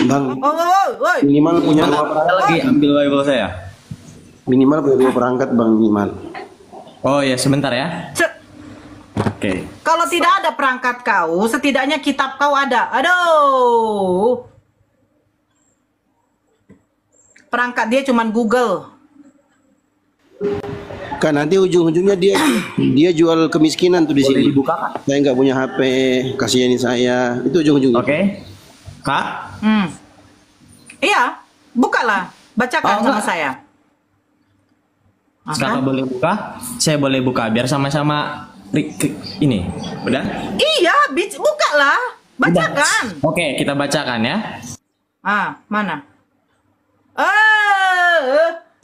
Bang, Oi. minimal punya 2 Saya perangkat. lagi ambil Bible saya. Minimal punya 2 perangkat Bang, minimal. Oh ya, sebentar ya. Oke. Kalau tidak ada perangkat kau, setidaknya kitab kau ada. Aduh. Perangkat dia cuman Google. Kan nanti ujung-ujungnya dia jual kemiskinan tuh di Boleh sini. dibuka, Kak? Saya nggak punya HP, kasihani saya. Itu ujung-ujungnya. Oke. Kak? Iya, bukalah. Bacakan sama saya. Kakak boleh buka? Saya boleh buka biar sama-sama ini. Udah? Iya, bukalah. Bacakan. Oke, kita bacakan ya. Mana?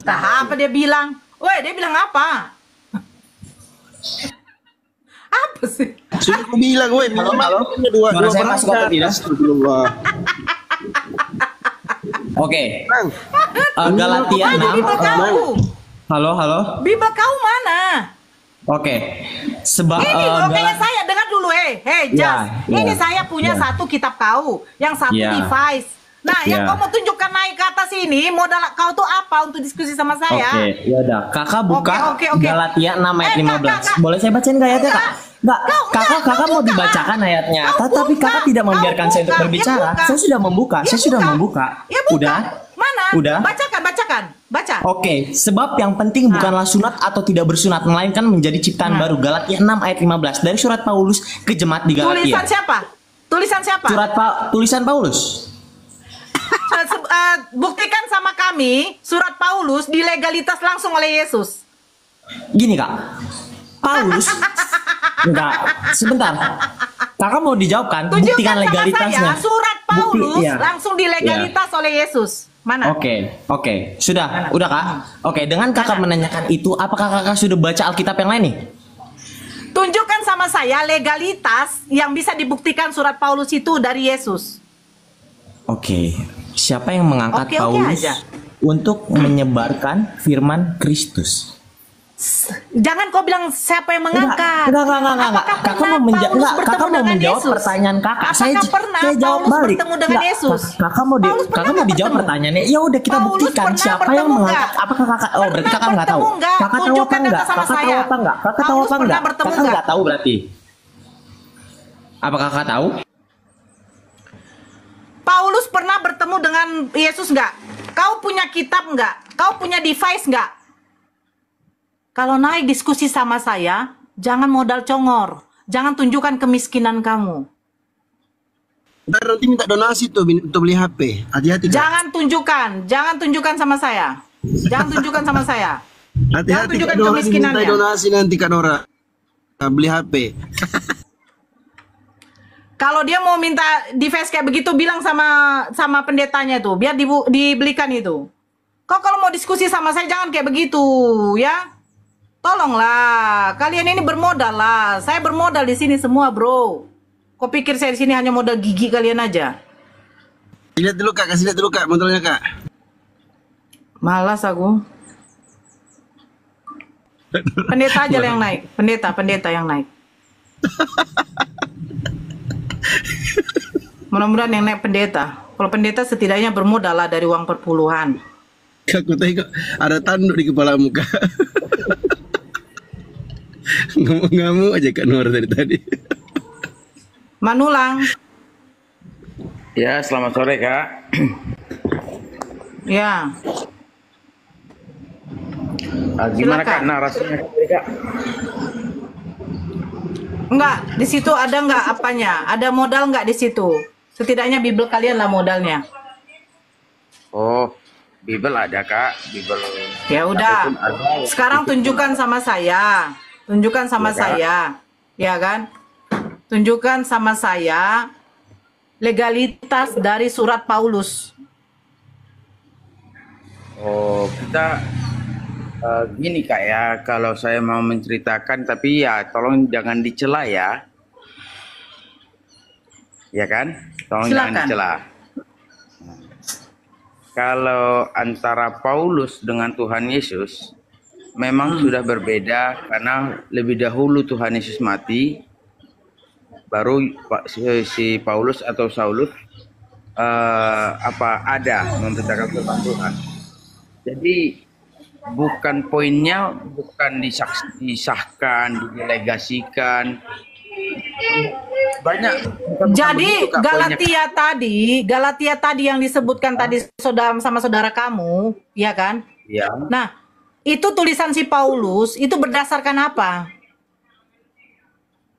Apa dia bilang? Woi, dia bilang apa? Apa sih? Sudah aku bilang, woi, halo. Dua saya masuk apa tidak? Oke. Galatia 6. Halo. Bible kau mana? Oke. Sebab ini kayaknya saya dengar dulu, Jas. Ini saya punya 1 kitab kau, yang 1 device. Nah, yang kau mau tunjukkan naik ke atas ini, modal kau tuh apa untuk diskusi sama saya? Oke, ya udah. Kakak buka Oke. Galatia 6 ayat 15. Boleh saya bacain gak ayatnya, Kak? Enggak, kakak mau dibacakan ayatnya. Tapi kakak tidak membiarkan saya untuk berbicara. Saya sudah membuka. Ya, buka. Udah? Mana? Udah? Bacakan. Baca. Oke, sebab yang penting bukanlah sunat atau tidak bersunat, melainkan menjadi ciptaan baru. Galatia 6 ayat 15 dari surat Paulus ke jemaat di Galatia. Tulisan siapa? Tulisan Paulus. Buktikan sama kami surat Paulus dilegalitas langsung oleh Yesus. Gini Kak, Paulus, enggak, sebentar. Kakak mau dijawab kan? Buktikan legalitasnya. Saya, surat Paulus iya. langsung dilegalitas oleh Yesus. Mana? Oke. Sudah, udah Kak. Oke, dengan Kakak menanyakan itu, apakah Kakak sudah baca Alkitab yang lain nih? Tunjukkan sama saya legalitas yang bisa dibuktikan surat Paulus itu dari Yesus. Oke. Siapa yang mengangkat Paulus aja. untuk menyebarkan firman Kristus? Jangan kau bilang siapa yang mengangkat. Enggak. Kakak mau menjawab pertanyaan Kakak. Saya jawab balik. Bertemu dengan Yesus. Kakak mau dijawab pertanyaannya. Ya udah kita buktikan siapa yang mengangkat. Apakah Kakak? Oh, berarti Kakak nggak tahu. Kakak tahu apa enggak? Kakak tahu apa enggak? Kakak tahu apa enggak? Kakak nggak tahu berarti. Apakah Kakak tahu? Paulus pernah bertemu dengan Yesus nggak? Kau punya kitab nggak? Kau punya device nggak? Kalau naik diskusi sama saya, jangan modal congor. Jangan tunjukkan kemiskinan kamu. Ntar nanti minta donasi tuh untuk beli HP. Hati-hati. Jangan tunjukkan sama saya. Jangan tunjukkan sama saya. Jangan tunjukkan kemiskinannya. Minta donasi nanti Kak Nora. Beli HP. Kalau dia mau minta device kayak begitu, bilang sama pendetanya tuh, biar dibelikan itu. Kok kalau mau diskusi sama saya jangan kayak begitu, ya? Tolonglah, kalian ini bermodal lah. Saya bermodal di sini semua, bro. Kok pikir saya di sini hanya modal gigi kalian aja? Lihat dulu Kak, kasih lihat dulu Kak, modalnya Kak. Malas aku. Pendeta aja yang naik, pendeta yang naik. Mudah-mudahan yang naik pendeta. Kalau pendeta setidaknya bermodal lah dari uang perpuluhan. Aku tengok ada tanduk di kepala muka. Ngamuk aja Kak Nur dari tadi. Manulang. Ya, selamat sore Kak. Ya. Gimana Kak narasinya Kak? Enggak, di situ ada enggak apanya? Ada modal enggak di situ? Setidaknya Bible kalian lah modalnya. Oh, Bible ada Kak, Bible. Ya udah. Sekarang tunjukkan sama saya. Tunjukkan sama saya. Ya kan? Tunjukkan sama saya legalitas dari surat Paulus. Oh, kita gini Kak ya, kalau saya mau menceritakan, tapi ya tolong jangan dicela ya. Ya kan? Tolong jangan dicela. Kalau antara Paulus dengan Tuhan Yesus memang sudah berbeda, karena lebih dahulu Tuhan Yesus mati, baru si Paulus atau Saulus ada memberitakan firman Tuhan. Jadi bukan poinnya, bukan disahkan, didelegasikan. Banyak. Jadi Galatia tadi yang disebutkan tadi sama saudara kamu, ya kan? Ya. Nah, itu tulisan si Paulus itu berdasarkan apa?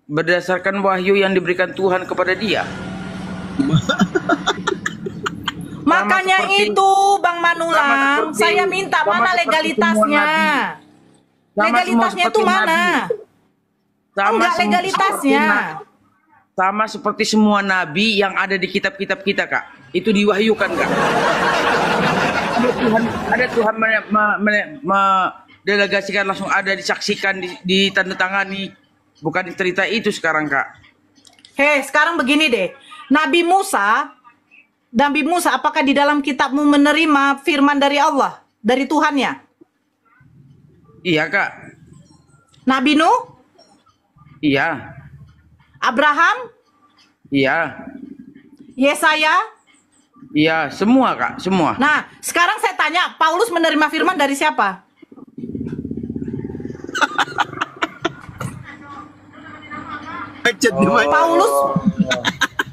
Berdasarkan wahyu yang diberikan Tuhan kepada dia. Makanya itu Bang Manulang, saya minta mana legalitasnya? Legalitasnya itu mana? Enggak legalitasnya. Sama seperti semua nabi yang ada di kitab-kitab kita Kak. Itu diwahyukan Kak. Ada Tuhan mendelegasikan langsung, ada disaksikan, ditandatangani. Bukan cerita itu sekarang Kak. Sekarang begini deh. Nabi Musa, apakah di dalam kitabmu menerima firman dari Allah, dari Tuhannya? Iya Kak. Nabi Nuh? Iya. Abraham? Iya. Yesaya? Iya, semua Kak, semua. Nah, sekarang saya tanya, Paulus menerima firman dari siapa?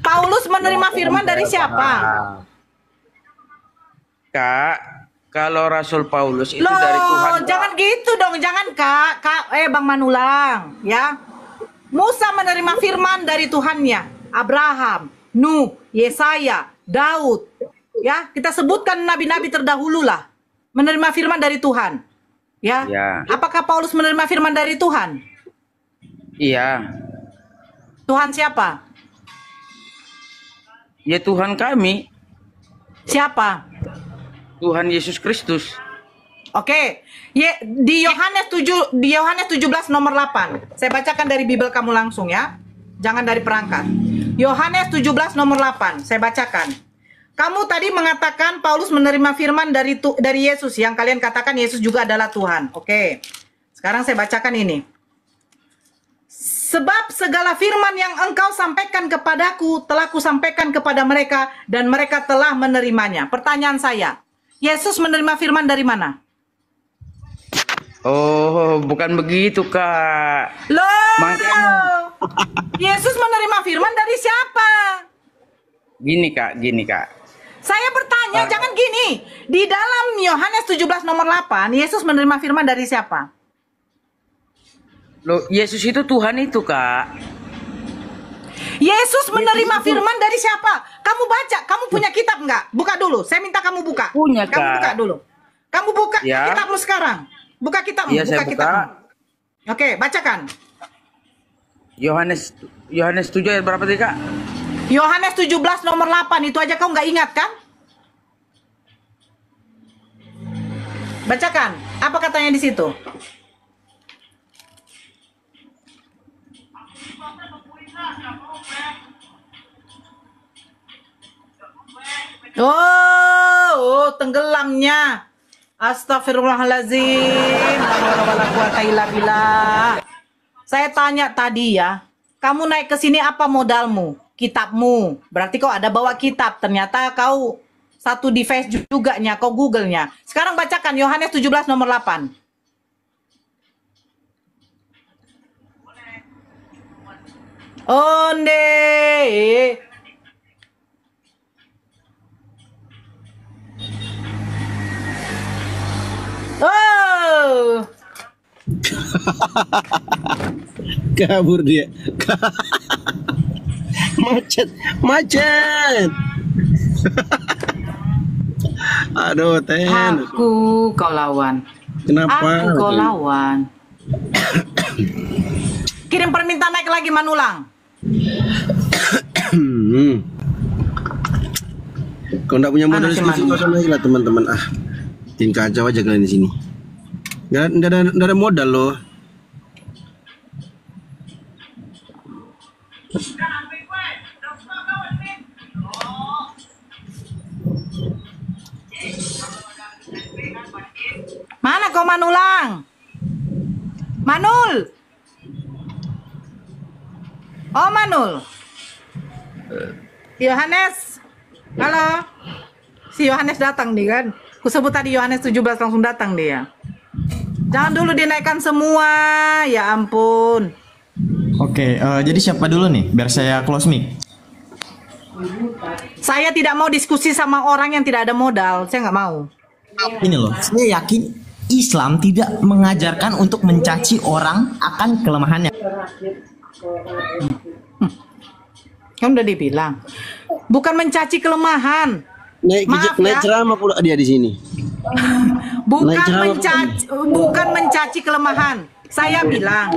Paulus menerima firman dari siapa? Kak, kalau Rasul Paulus itu dari Tuhan. Jangan gitu dong, jangan Kak. Bang Manulang, ya. Musa menerima firman dari Tuhannya. Abraham, Nuh, Yesaya, Daud. Ya, kita sebutkan nabi-nabi terdahulu lah menerima firman dari Tuhan. Ya. Apakah Paulus menerima firman dari Tuhan? Iya. Tuhan siapa? Ya Tuhan kami. Siapa? Tuhan Yesus Kristus. Oke. Di Yohanes 17 nomor 8. Saya bacakan dari Bible kamu langsung ya. Jangan dari perangkat. Yohanes 17 nomor 8. Saya bacakan. Kamu tadi mengatakan Paulus menerima firman dari Yesus, yang kalian katakan Yesus juga adalah Tuhan. Oke. Sekarang saya bacakan ini. Sebab segala firman yang engkau sampaikan kepadaku telah kusampaikan kepada mereka dan mereka telah menerimanya. Pertanyaan saya, Yesus menerima firman dari mana? Oh, bukan begitu, Kak. Loh. Yesus menerima firman dari siapa? Gini, Kak. Saya bertanya, jangan gini. Di dalam Yohanes 17 nomor 8, Yesus menerima firman dari siapa? Loh, Yesus itu Tuhan itu, Kak. Yesus menerima firman dari siapa? Kamu baca, kamu punya kitab nggak? Buka dulu, saya minta kamu buka. Punya, Kamu Kak. buka dulu. Kamu buka Ya. kitabmu sekarang. Buka kitabmu, Iya, buka saya kitabmu. buka. Oke, bacakan. Yohanes 7 ayat berapa tadi, Kak? Yohanes 17 nomor 8, itu aja kau nggak ingat kan? Bacakan, apa katanya di situ? Oh, tenggelamnya. Astagfirullahaladzim. Saya tanya tadi ya, kamu naik ke sini apa modalmu? Kitabmu. Berarti kau ada bawa kitab. Ternyata kau satu device juga nya, kau Google-nya. Sekarang bacakan Yohanes 17 nomor 8. Onde. Oh. Kabur dia. Macet. Aduh, Ten. Aku kau lawan. Kenapa? Aku kau lawan. Kirim permintaan naik lagi Manulang. Kalau nggak punya modal diskusi kosong lagi lah teman-teman. Bikin kacau aja kalian di sini. Nggak ada modal loh. Mana kau Manulang? Manul. Oh Manul. Yohanes. Halo. Si Yohanes datang nih kan. Kusebut tadi Yohanes 17 langsung datang dia. Jangan dulu dinaikkan semua. Ya ampun. Oke, jadi siapa dulu nih? Biar saya close mic. Saya tidak mau diskusi sama orang yang tidak ada modal. Saya nggak mau. Ini loh, saya yakin Islam tidak mengajarkan untuk mencaci orang akan kelemahannya. Kan udah dibilang. Bukan mencaci kelemahan. Naik ceramah pula dia di sini. Bukan mencaci kelemahan. Saya bilang,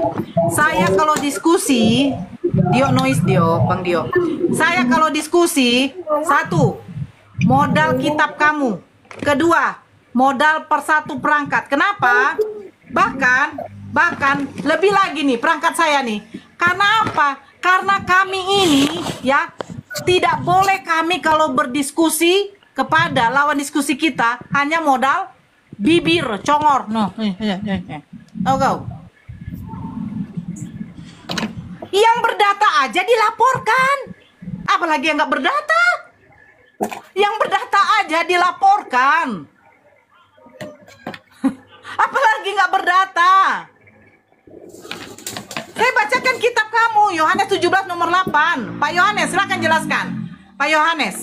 saya kalau diskusi, Bang Dio. Saya kalau diskusi, satu, modal kitab kamu. Kedua, modal persatu perangkat. Kenapa? Bahkan lebih lagi nih perangkat saya nih. Karena apa? Karena kami ini ya tidak boleh kami kalau berdiskusi kepada lawan diskusi kita hanya modal bibir congor. Tahu kau? Yang berdata aja dilaporkan. Apalagi yang nggak berdata. Yang berdata aja dilaporkan. Apalagi nggak berdata. Saya bacakan kitab kamu, Yohanes 17 nomor 8. Pak Yohanes, silakan jelaskan. Pak Yohanes,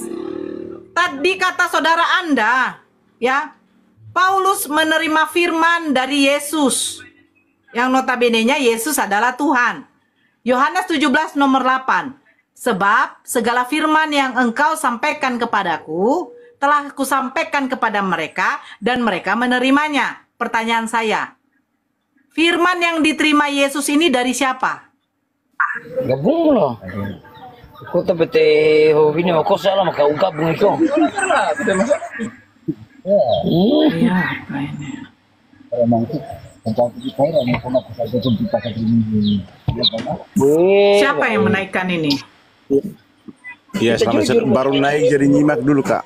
tadi kata saudara Anda, ya, Paulus menerima firman dari Yesus. Yang notabene-nya Yesus adalah Tuhan. Yohanes 17 nomor 8. Sebab segala firman yang engkau sampaikan kepadaku telah kusampaikan kepada mereka dan mereka menerimanya. Pertanyaan saya, firman yang diterima Yesus ini dari siapa? Gabung loh. Kau tapi teh ini kau salah maka gabung itu. Iya, apa ini? Siapa yang menaikkan ini? Iya, baru naik jadi nyimak dulu, Kak.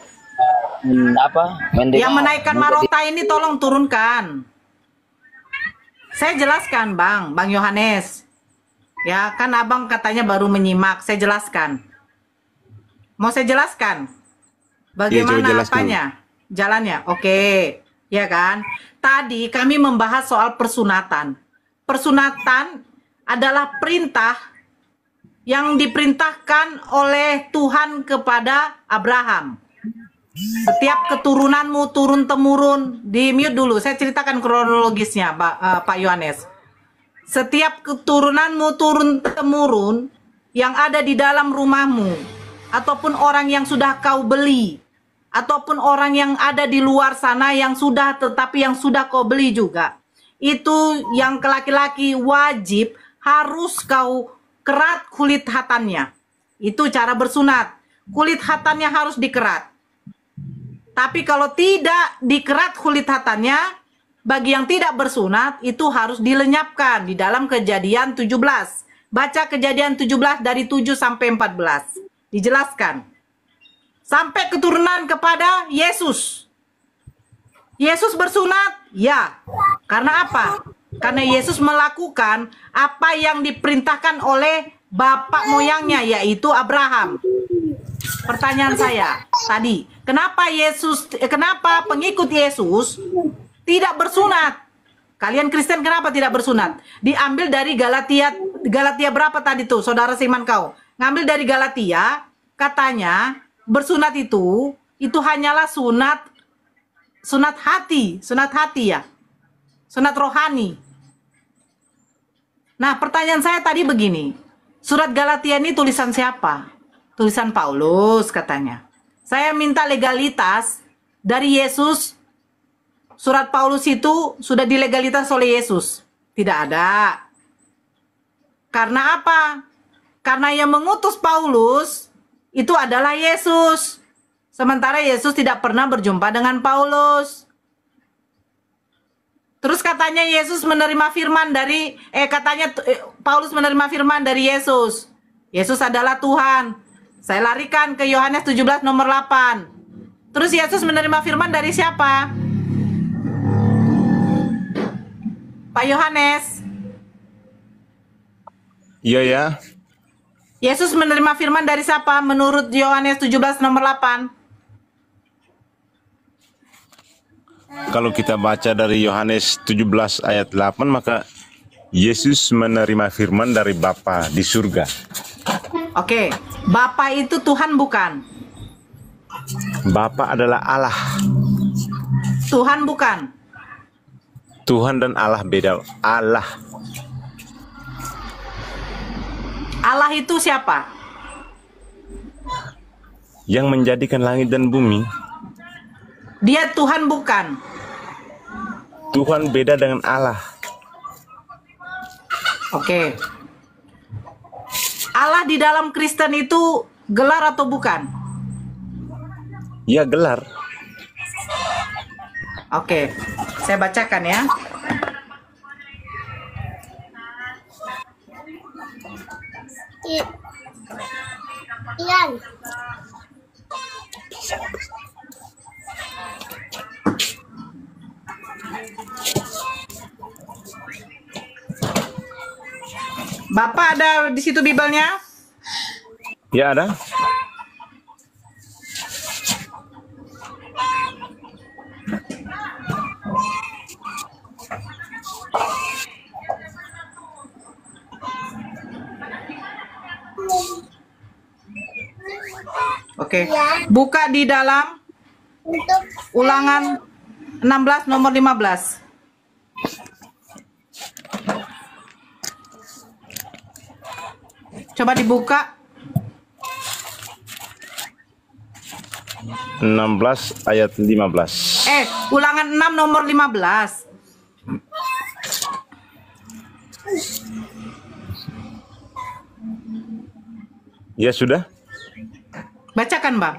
Apa? Yang menaikkan Marota ini tolong turunkan. Saya jelaskan, Bang Yohanes. Ya, kan Abang katanya baru menyimak. Saya jelaskan. Mau saya jelaskan? Bagaimana apanya? Jalannya? Oke. Ya kan? Tadi kami membahas soal persunatan. Persunatan adalah perintah yang diperintahkan oleh Tuhan kepada Abraham. Setiap keturunanmu turun-temurun, di mute dulu, saya ceritakan kronologisnya, Pak Yohanes. Setiap keturunanmu turun-temurun yang ada di dalam rumahmu, ataupun orang yang sudah kau beli, ataupun orang yang ada di luar sana yang sudah, tetapi yang sudah kau beli juga, itu yang laki-laki wajib harus kau kerat kulit hatannya. Itu cara bersunat. Kulit hatannya harus dikerat. Tapi kalau tidak dikerat kulit hatannya, bagi yang tidak bersunat, itu harus dilenyapkan di dalam Kejadian 17. Baca Kejadian 17 dari 7 sampai 14. Dijelaskan. Sampai keturunan kepada Yesus. Yesus bersunat? Ya. Karena apa? Karena Yesus melakukan apa yang diperintahkan oleh bapak moyangnya, yaitu Abraham. Pertanyaan saya tadi, kenapa pengikut Yesus tidak bersunat? Kalian Kristen kenapa tidak bersunat? Diambil dari Galatia berapa tadi tuh, saudara Siman kau? Ngambil dari Galatia, katanya bersunat itu hanyalah sunat hati ya. Sunat rohani. Nah, pertanyaan saya tadi begini. Surat Galatia ini tulisan siapa? Tulisan Paulus katanya. Saya minta legalitas dari Yesus. Surat Paulus itu sudah dilegalitas oleh Yesus. Tidak ada. Karena apa? Karena yang mengutus Paulus itu adalah Yesus. Sementara Yesus tidak pernah berjumpa dengan Paulus. Terus katanya Yesus menerima firman dari Paulus menerima firman dari Yesus. Yesus adalah Tuhan. Saya larikan ke Yohanes 17 nomor 8. Terus Yesus menerima firman dari siapa? Pak Yohanes. Iya ya. Yesus menerima firman dari siapa menurut Yohanes 17 nomor 8? Kalau kita baca dari Yohanes 17 ayat 8, maka Yesus menerima firman dari Bapa di surga. Oke, Bapa itu Tuhan bukan? Bapa adalah Allah. Tuhan bukan? Tuhan dan Allah beda. Allah. Allah itu siapa? Yang menjadikan langit dan bumi. Dia Tuhan bukan? Tuhan beda dengan Allah. Oke. Allah di dalam Kristen itu gelar atau bukan? Ya, gelar. Oke. Saya bacakan ya. Ian. Bapak ada di situ Bibelnya? Ya, ada. Oke. Buka di dalam Ulangan 16 nomor 15. Coba dibuka. 16 ayat 15. Ulangan 6 nomor 15. Ya sudah. Bacakan, Bang.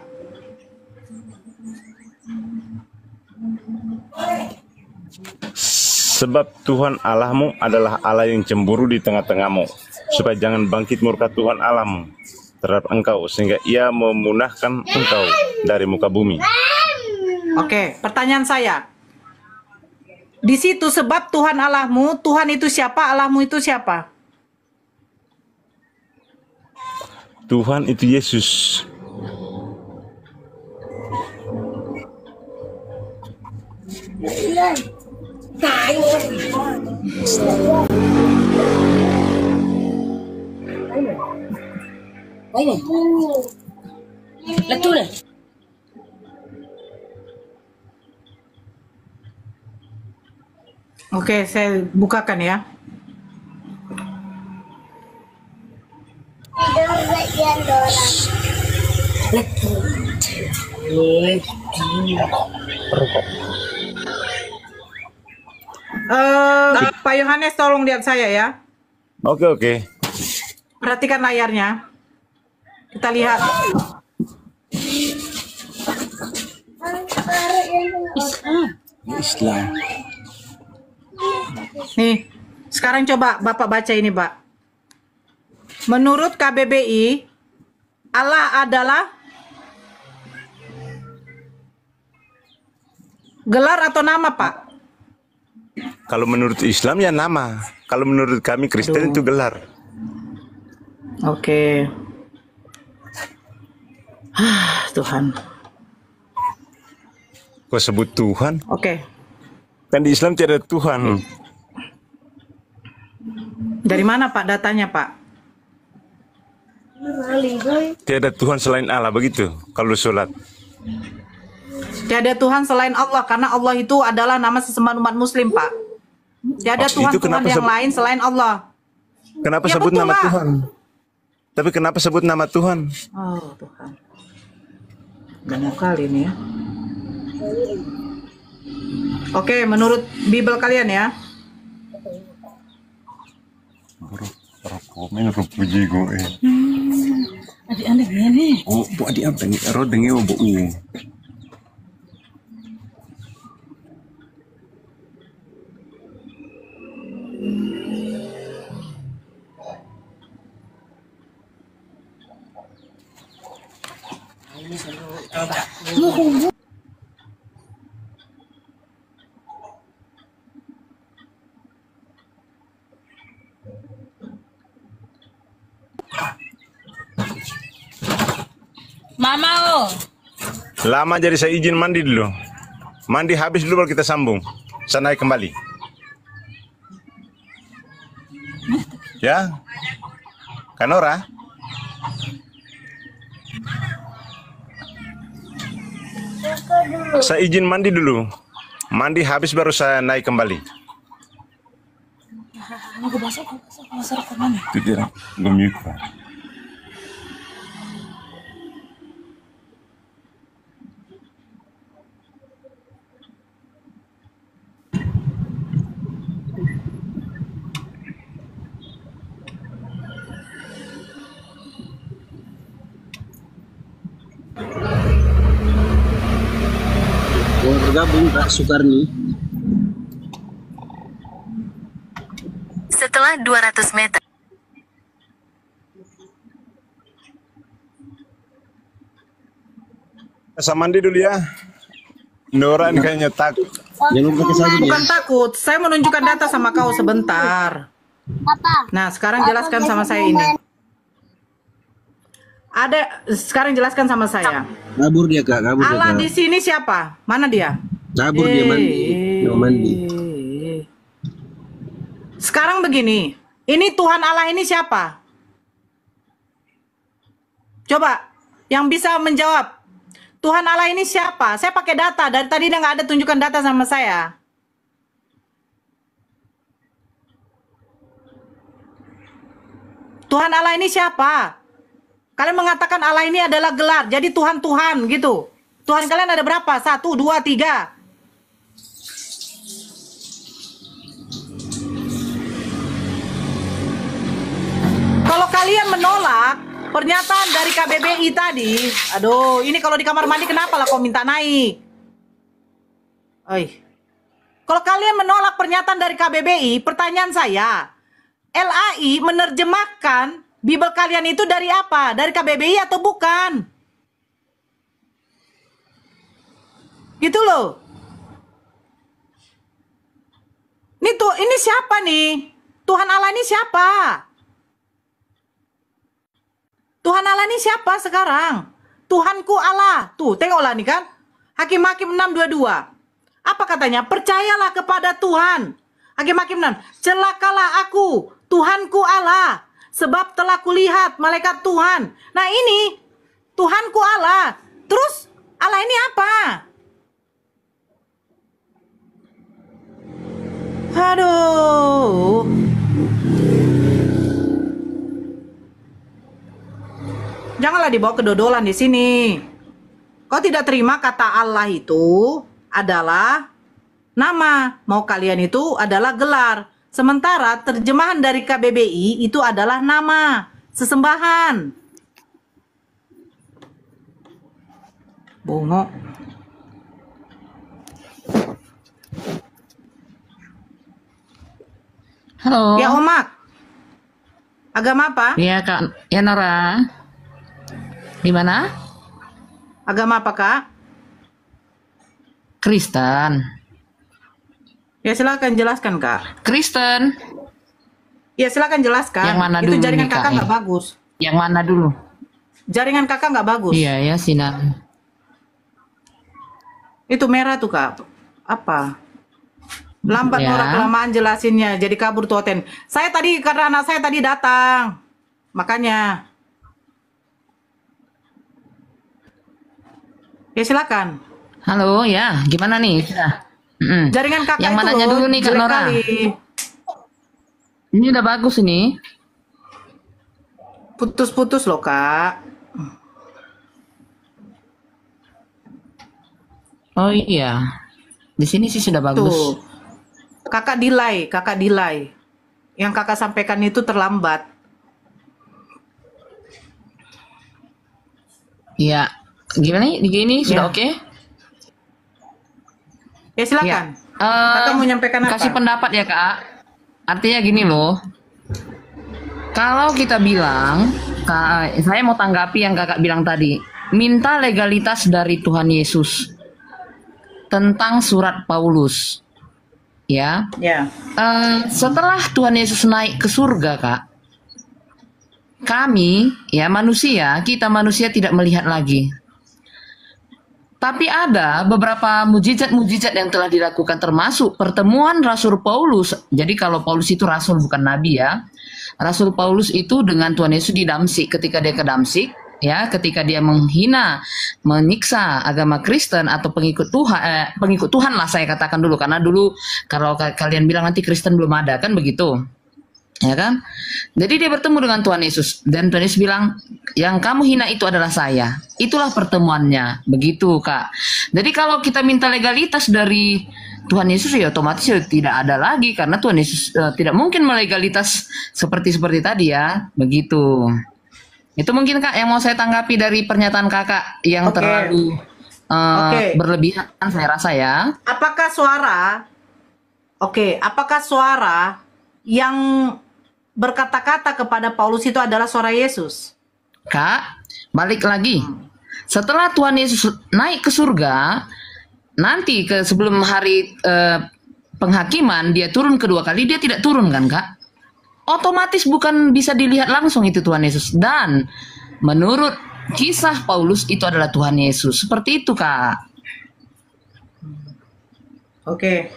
Sebab Tuhan Allahmu adalah Allah yang cemburu di tengah-tengahmu, supaya jangan bangkit murka Tuhan Allahmu terhadap engkau, sehingga ia memunahkan engkau dari muka bumi. Oke, pertanyaan saya. Di situ sebab Tuhan Allahmu, Tuhan itu siapa? Allahmu itu siapa? Tuhan itu Yesus. Oke, saya bukakan ya. Pak Yohanes, tolong lihat saya ya. Oke. Perhatikan layarnya. Kita lihat. Islam. Nih, sekarang coba Bapak baca ini, Pak. Menurut KBBI, Allah adalah gelar atau nama, Pak? Kalau menurut Islam ya nama. Kalau menurut kami Kristen itu gelar. Oke. Tuhan. Kok sebut Tuhan? Oke. Kan di Islam tidak ada Tuhan. Dari mana, Pak, datanya, Pak? Tiada Tuhan selain Allah, begitu kalau sholat. Tiada Tuhan selain Allah, karena Allah itu adalah nama sesembahan umat muslim, Pak. Tiada Tuhan yang lain selain Allah. Kenapa Ya, sebut betul, nama Pak. Tuhan? Tapi kenapa sebut nama Tuhan? Oh, Tuhan. Banyak kali ini ya. Oke, menurut Bible kalian ya. Komen puji gue. Adik-adik ini. Oh, buat adik apa nih? Ro dengi bu. Mama Lama jadi saya izin mandi dulu. Mandi habis dulu baru kita sambung. Saya naik kembali. Ya? Kanora? Saya izin mandi dulu. Mandi habis baru saya naik kembali. Itu dia. Gemuk. Mau bergabung Kak Sukarni. Setelah 200 meter. Saya mandi dulu ya. Nora ini kayaknya takut. Bukan takut, saya menunjukkan data sama kau sebentar. Nah, sekarang jelaskan sama saya ini. Sekarang jelaskan sama saya. Kabur dia Kak, kabur dia. Allah Kak. di sini siapa? Mana dia? Kabur dia mandi. Mau mandi. Sekarang begini, ini Tuhan Allah ini siapa? Coba, yang bisa menjawab. Tuhan Allah ini siapa? Saya pakai data, dari tadi dia nggak ada tunjukkan data sama saya. Tuhan Allah ini siapa? Kalian mengatakan Allah ini adalah gelar, jadi Tuhan-Tuhan gitu. Tuhan kalian ada berapa? 1, 2, 3. Kalau kalian menolak pernyataan dari KBBI tadi, aduh, ini kalau di kamar mandi kenapa lah kau minta naik? Oi. Kalau kalian menolak pernyataan dari KBBI, pertanyaan saya, LAI menerjemahkan Bible kalian itu dari apa? Dari KBBI atau bukan? Gitu loh. Ini siapa nih? Tuhan Allah ini siapa? Tuhan Allah ini siapa sekarang? Tuhanku Allah. Tuh, tengoklah nih kan. Hakim-Hakim 6:22. Apa katanya? Percayalah kepada Tuhan. Hakim-Hakim 6. Celakalah aku, Tuhanku Allah, sebab telah kulihat malaikat Tuhan. Nah ini, Tuhanku Allah. Terus, Allah ini apa? Aduh. Janganlah dibawa kedodolan di sini. Kau tidak terima kata Allah itu adalah nama, mau kalian itu adalah gelar. Sementara terjemahan dari KBBI itu adalah nama, sesembahan. Bongo. Halo. Ya Omak. Agama apa? Iya Kak, ya Nora. Di mana? Agama apa Kak? Kristen. Ya silakan jelaskan Kak. Kristen. Ya silakan jelaskan. Yang mana itu dulu jaringan nih, Kak, kakak nggak bagus. Yang mana dulu? Jaringan kakak nggak bagus. Iya ya sinar. Itu merah tuh Kak. Apa? Lambat Ya. Nora kelamaan jelasinnya. Jadi kabur tuh Oten. Saya tadi karena anak saya tadi datang. Makanya. Ya silakan. Halo ya, gimana nih? Jaringan kakak yang itu mananya loh, dulu nih Kak jelek Nora? kali. Ini udah bagus ini. Putus-putus loh Kak. Oh iya. Di sini sih sudah bagus. Tuh. Kakak delay. Yang kakak sampaikan itu terlambat. Iya. Gimana nih? Gini sudah Ya. oke? Ya silakan. Ya. Kakak mau nyampaikan apa? Kasih pendapat ya Kak. Artinya gini loh. Kalau kita bilang, saya mau tanggapi yang kakak bilang tadi. Minta legalitas dari Tuhan Yesus tentang surat Paulus. Ya. Ya. Setelah Tuhan Yesus naik ke surga, Kak, kami, ya manusia, kita manusia tidak melihat lagi. Tapi ada beberapa mujizat-mujizat yang telah dilakukan, termasuk pertemuan Rasul Paulus. Jadi kalau Paulus itu rasul bukan nabi ya. Rasul Paulus itu dengan Tuhan Yesus di Damsik. Ketika dia ke Damsik, ya, ketika dia menghina, menyiksa agama Kristen atau pengikut Tuhan lah saya katakan dulu, karena dulu kalau kalian bilang nanti Kristen belum ada kan begitu. Ya kan? Jadi dia bertemu dengan Tuhan Yesus dan Tuhan Yesus bilang, yang kamu hina itu adalah saya. Itulah pertemuannya, begitu Kak. Jadi kalau kita minta legalitas dari Tuhan Yesus ya otomatis ya tidak ada lagi, karena Tuhan Yesus tidak mungkin melegalitas seperti tadi ya, begitu. Itu mungkin Kak yang mau saya tanggapi dari pernyataan Kakak yang terlalu berlebihan saya rasa ya. Apakah suara yang berkata-kata kepada Paulus itu adalah suara Yesus? Kak, balik lagi. Setelah Tuhan Yesus naik ke surga, nanti sebelum hari penghakiman dia turun kedua kali, dia tidak turun kan Kak? Otomatis bukan bisa dilihat langsung itu Tuhan Yesus. Dan menurut kisah Paulus itu adalah Tuhan Yesus. Seperti itu Kak. Oke.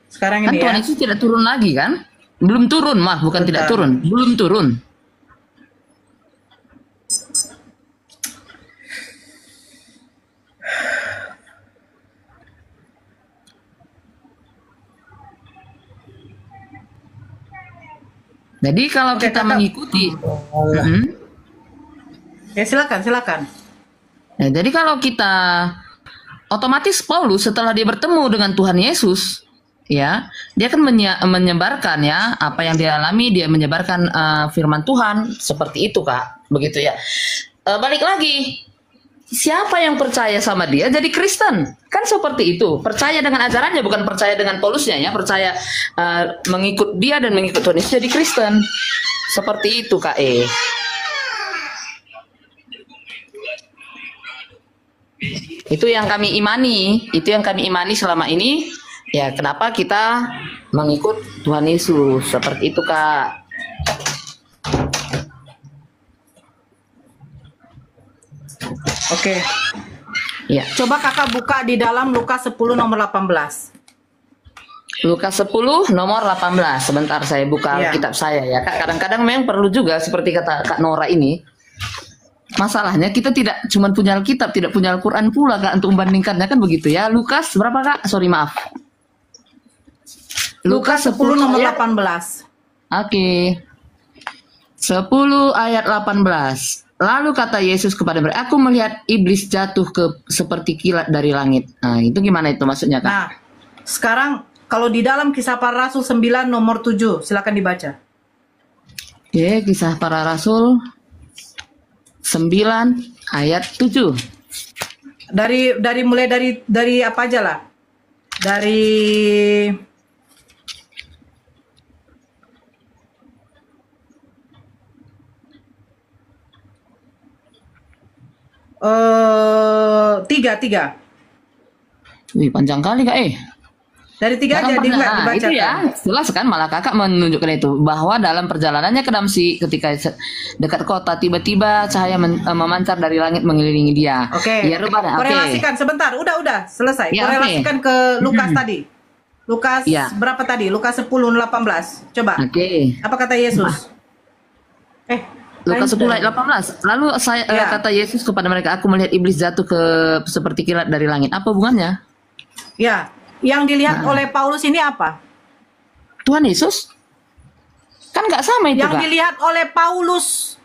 Sekarang Kan ini Tuhan ya. Yesus tidak turun lagi kan? Belum turun, bukan tidak turun. Belum turun. Jadi kalau kita mengikuti, Ya silakan. ya, jadi kalau kita otomatis Paulus setelah dia bertemu dengan Tuhan Yesus, ya, dia akan menyebarkan ya apa yang dia alami, dia menyebarkan firman Tuhan seperti itu, Kak. Begitu ya. Balik lagi, siapa yang percaya sama dia jadi Kristen? Kan seperti itu. Percaya dengan ajarannya, bukan percaya dengan Paulusnya ya. Percaya mengikut dia dan mengikut Tuhan Yesus jadi Kristen. Seperti itu, Kak. Itu yang kami imani, selama ini. Ya, kenapa kita mengikut Tuhan Yesus seperti itu, Kak. Oke. Ya. Coba Kakak buka di dalam Lukas 10 nomor 18. Lukas 10 nomor 18. Sebentar saya buka kitab saya ya, Kak. Kadang-kadang memang perlu juga seperti kata Kak Nora ini. Masalahnya kita tidak cuma punya Alkitab, tidak punya Al-Quran pula, Kak, untuk membandingkannya, kan begitu ya. Lukas berapa, Kak? Sorry, maaf. Lukas 10 nomor 18. Oke. 10 ayat 18. Lalu kata Yesus kepada mereka, aku melihat iblis jatuh seperti kilat dari langit. Nah, itu gimana itu maksudnya, Kak? Nah, sekarang kalau di dalam Kisah Para Rasul 9 nomor 7, silakan dibaca. Oke, Kisah Para Rasul 9 ayat 7. Mulai dari apa aja lah? Dari tiga. Wih, panjang kali, Kak. Dari 3 aja dibacakan. Itu ya, jelas kan, malah Kakak menunjukkan itu bahwa dalam perjalanannya ke Damsyik ketika dekat kota tiba-tiba cahaya memancar dari langit mengelilingi dia. Oke. Ya, korelasikan sebentar. Udah selesai. Ya, korelasikan ke Lukas tadi. Lukas berapa tadi? Lukas 10 18. Coba. Oke. Apa kata Yesus? Lukas 10 ayat 18. Lalu kata Yesus kepada mereka, aku melihat iblis jatuh seperti kilat dari langit. Apa hubungannya? Ya. Yang dilihat oleh Paulus ini apa? Tuhan Yesus? Kan nggak sama itu, Yang Kak. dilihat oleh Paulus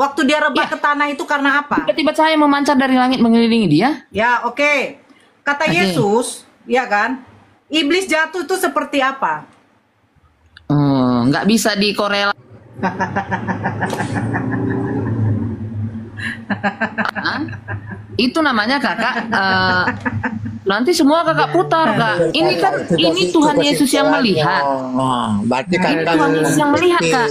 waktu dia rebah ke tanah itu karena apa? Tiba-tiba cahaya memancar dari langit mengelilingi dia. Ya, oke. Kata Yesus, ya kan? Iblis jatuh itu seperti apa? Nggak bisa dikorelasikan. Itu namanya Kakak. Nanti semua Kakak putar, Kak. Ini Tuhan Yesus yang melihat. Berarti kan ini Tuhan Yesus yang melihat, Kak.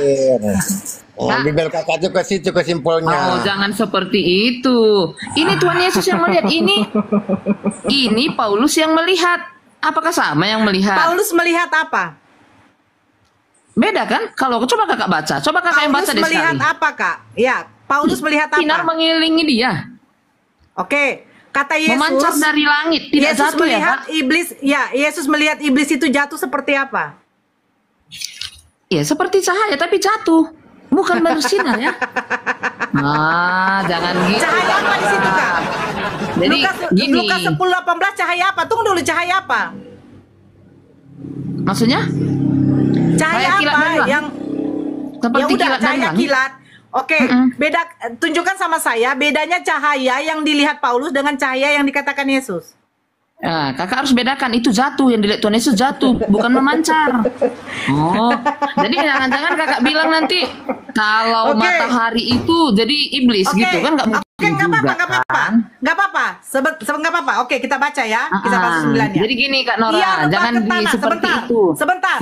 Bibel Kakak itu ke situ kesimpulannya. Oh, jangan seperti itu. Ini Tuhan Yesus yang melihat. Ini Paulus yang melihat. Apakah sama yang melihat? Paulus melihat apa? Beda kan? Kalau coba Kakak baca. Coba Kakak yang baca deh sekali. Paulus melihat apa, Kak? Ya, Paulus melihat apa? Sinar mengelilingi dia. Oke. Kata Yesus memancar dari langit, tidak Yesus jatuh melihat ya, Kak? iblis. Ya, Yesus melihat iblis itu jatuh seperti apa? Ya, seperti cahaya tapi jatuh. Bukan bersinar ya. Jangan gitu. Cahaya apa di situ, Kak? Jadi gini. Lukas 10 18 cahaya apa? Tunggu dulu, cahaya apa? Maksudnya? Cahaya apa yang seperti kilat cahaya kilat. Oke, beda, tunjukkan sama saya bedanya cahaya yang dilihat Paulus dengan cahaya yang dikatakan Yesus. Nah, Kakak harus bedakan, itu jatuh, yang dilihat Tuhan Yesus jatuh, bukan memancar. Oh, jadi jangan-jangan Kakak bilang nanti kalau matahari itu jadi iblis gitu kan, nggak mungkin juga kan? Nggak apa-apa. Oke, kita baca ya, Kisah Rasul 9 ya. Jadi gini Kak Nora, jangan seperti itu. Sebentar,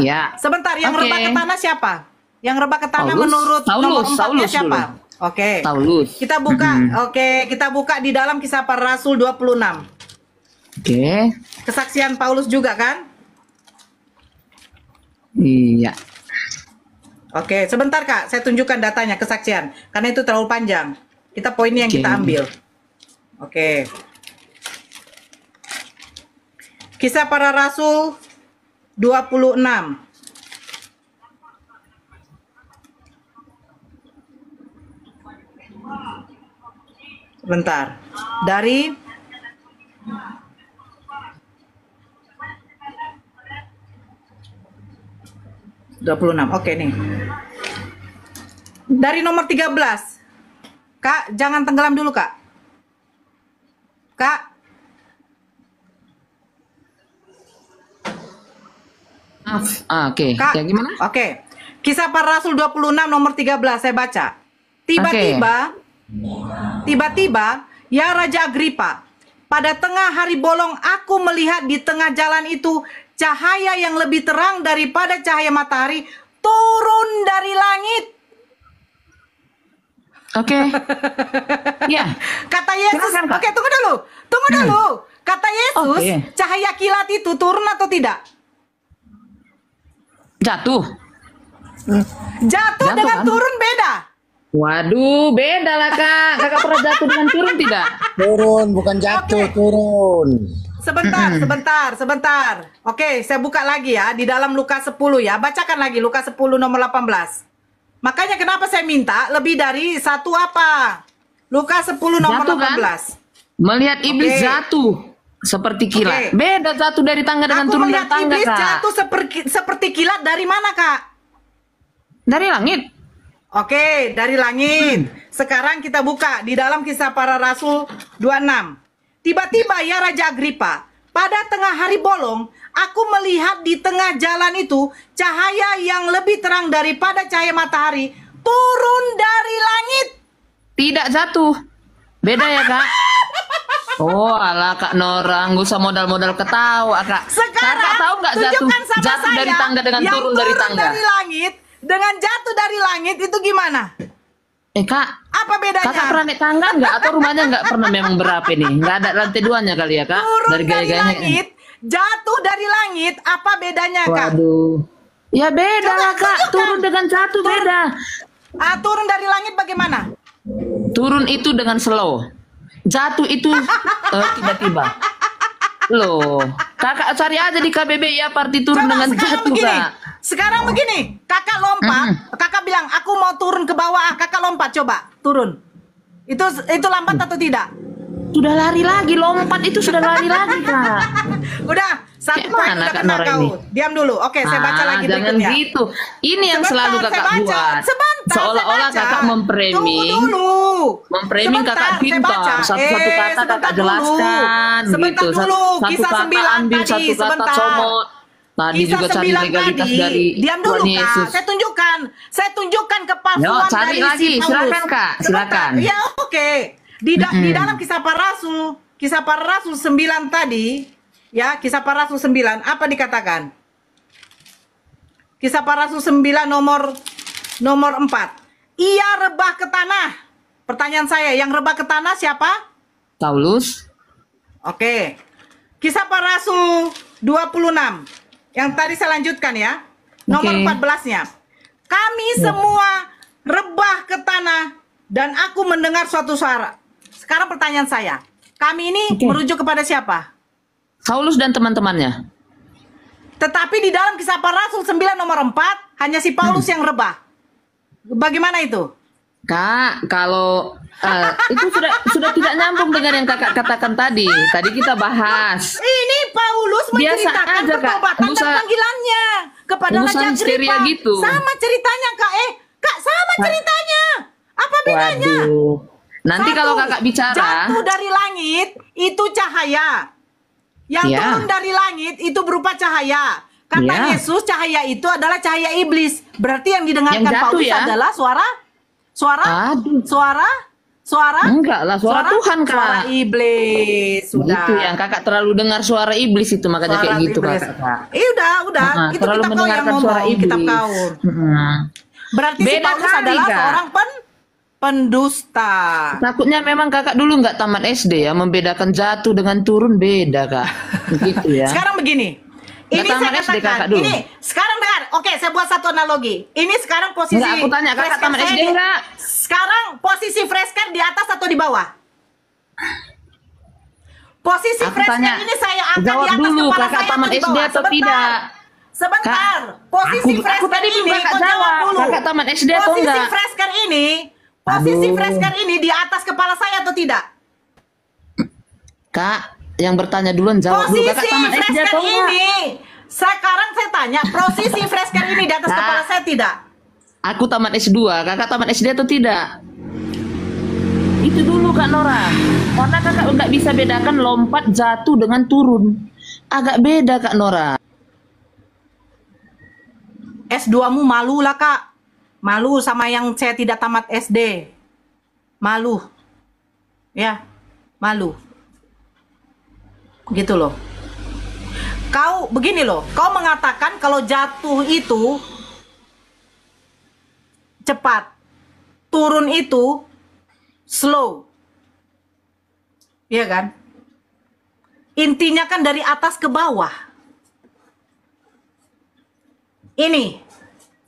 yang rebah ke tanah siapa? Yang rebah ke tanah menurut nomor 4-nya siapa? Oke. Kita buka. Kita buka di dalam Kisah Para Rasul 26. Oke. Kesaksian Paulus juga kan? Iya. Oke, sebentar Kak, saya tunjukkan datanya kesaksian. Karena itu terlalu panjang. Kita poinnya yang kita ambil. Oke. Kisah Para Rasul 26. Bentar. Dari Oke nih. Dari nomor 13. Kak, jangan tenggelam dulu, Kak. Kak, Oke. Kak, Ya gimana? Oke. Kisah Para Rasul 26 nomor 13 saya baca. Tiba-tiba, ya Raja Agripa, pada tengah hari bolong aku melihat di tengah jalan itu cahaya yang lebih terang daripada cahaya matahari turun dari langit. Oke. Ya. Kata Yesus, oke tunggu dulu. Kata Yesus, cahaya kilat itu turun atau tidak? Jatuh. Jatuh dengan kan? turun beda. Waduh, beda lah Kak. Kakak pernah jatuh dengan turun tidak? Turun, bukan jatuh, turun. Sebentar. Oke, saya buka lagi ya di dalam Lukas 10 ya. Bacakan lagi Lukas 10 nomor 18. Makanya kenapa saya minta lebih dari satu apa? Lukas 10 nomor Jatuh, 18. Kan? Melihat iblis jatuh seperti kilat. Beda jatuh dari tangga dengan turun dari tangga, iblis Kak. jatuh seperti kilat dari mana, Kak? Dari langit. Oke, dari langit. Sekarang kita buka di dalam Kisah Para Rasul 26. Tiba-tiba ya Raja Agripa, pada tengah hari bolong, aku melihat di tengah jalan itu cahaya yang lebih terang daripada cahaya matahari turun dari langit. Tidak jatuh. Beda ya, Kak? Oh, alah Kak Nora, nggak usah modal-modal ketawa, Kak. Sekarang Kakak tahu nggak jatuh dari tangga dengan turun dari tangga? Dari langit dengan jatuh dari langit itu gimana? Kak, apa bedanya? Kakak pernah naik tangga nggak? Atau rumahnya nggak pernah memang berapa nih? Nggak ada lantai duanya kali ya, Kak? Turun dari gaya-gayanya. langit, jatuh dari langit, apa bedanya, Kak? Waduh. Ya beda lah, Kak. Turun dengan jatuh beda. Turun dari langit bagaimana? Turun itu dengan slow. Jatuh itu tiba-tiba. Loh, Kakak cari aja di KBBI apa arti turun dengan jatuh, Kak. Sekarang begini, Kakak lompat, Kakak bilang aku mau turun ke bawah, Kakak lompat coba, turun. Itu lambat atau tidak? Sudah lari lagi, lompat itu sudah lari lagi, Kak. Udah, satu poin udah kena kau. Diam dulu. Oke, saya baca lagi jangan berikutnya. gitu. Ini yang selalu Kakak buat. Seolah-olah Kakak memframing. Memframing Kakak pintar. Satu-satu kata Kakak jelaskan gitu. Satu kata ambil, satu kata comot. Tadi juga cari legalitas dari Diam dulu, Tuhan Yesus. Kak. Saya tunjukkan kepalsuan Yo, cari dari lagi. si Paulus. Silakan, Kak. Silakan. Ya, oke. Di dalam Kisah Para Rasul 9 tadi, ya, Kisah Para Rasul 9, apa dikatakan? Kisah Para Rasul 9 nomor 4. Ia rebah ke tanah. Pertanyaan saya, yang rebah ke tanah siapa? Paulus. Oke. Kisah Para Rasul 26. Yang tadi saya lanjutkan ya. Nomor 14-nya. Kami semua rebah ke tanah dan aku mendengar suatu suara. Sekarang pertanyaan saya. Kami ini merujuk kepada siapa? Paulus dan teman-temannya. Tetapi di dalam Kisah Para Rasul 9 nomor 4 hanya si Paulus yang rebah. Bagaimana itu? Kak, kalau itu sudah tidak nyambung dengan yang Kakak katakan tadi. Tadi kita bahas. Ini Paulus menceritakan pertobatan dan panggilannya kepada Raja Agripa. Gitu. Sama ceritanya, Kak. Kak, sama ceritanya. Apa bedanya? Waduh. Nanti kalau Kakak bicara, jatuh dari langit itu cahaya. Yang turun dari langit itu berupa cahaya. Kata Yesus, cahaya itu adalah cahaya iblis. Berarti yang didengarkan Paulus adalah suara? Enggak lah, suara Tuhan, Kak. Suara iblis. Sudah. Itu yang Kakak terlalu dengar suara iblis itu, makanya kayak gitu, Kakak. Udah. Itu terlalu kitab kau yang mendengarkan suara ngomong, iblis. kitab kau. Berarti si Paulus adalah seorang pendusta. Takutnya memang Kakak dulu nggak tamat SD ya, membedakan jatuh dengan turun beda, Kak. Begitu ya. Sekarang begini. Ini saya katakan, ini sekarang dengar. Oke, saya buat satu analogi. Ini sekarang posisi. Enggak, aku tanya Kakak tamat SD enggak? Sekarang posisi Freshcare di atas atau di bawah? Posisi Freshcare ini saya angkat di atas dulu, kepala Kakak saya tamat atau di SD bawah? atau tidak? Sebentar. Posisi Freshcare ini, Kakak jawab dulu. Kakak tamat SD atau enggak? Posisi Freshcare ini di atas kepala saya atau tidak? Kak, yang bertanya duluan jawab dulu. Kakak tamat SD atau enggak? Sekarang saya tanya, posisi Freshcare ini di atas kepala saya tidak? Aku tamat S2, Kakak tamat SD atau tidak? Itu dulu Kak Nora. Karena Kakak nggak bisa bedakan lompat, jatuh dengan turun. Agak beda Kak Nora. S2-mu malu lah, Kak. Malu sama yang saya tidak tamat SD. Malu. Ya, malu. Gitu loh. Kau begini loh, kau mengatakan kalau jatuh itu cepat, turun itu slow. Iya kan? Intinya kan dari atas ke bawah. Ini,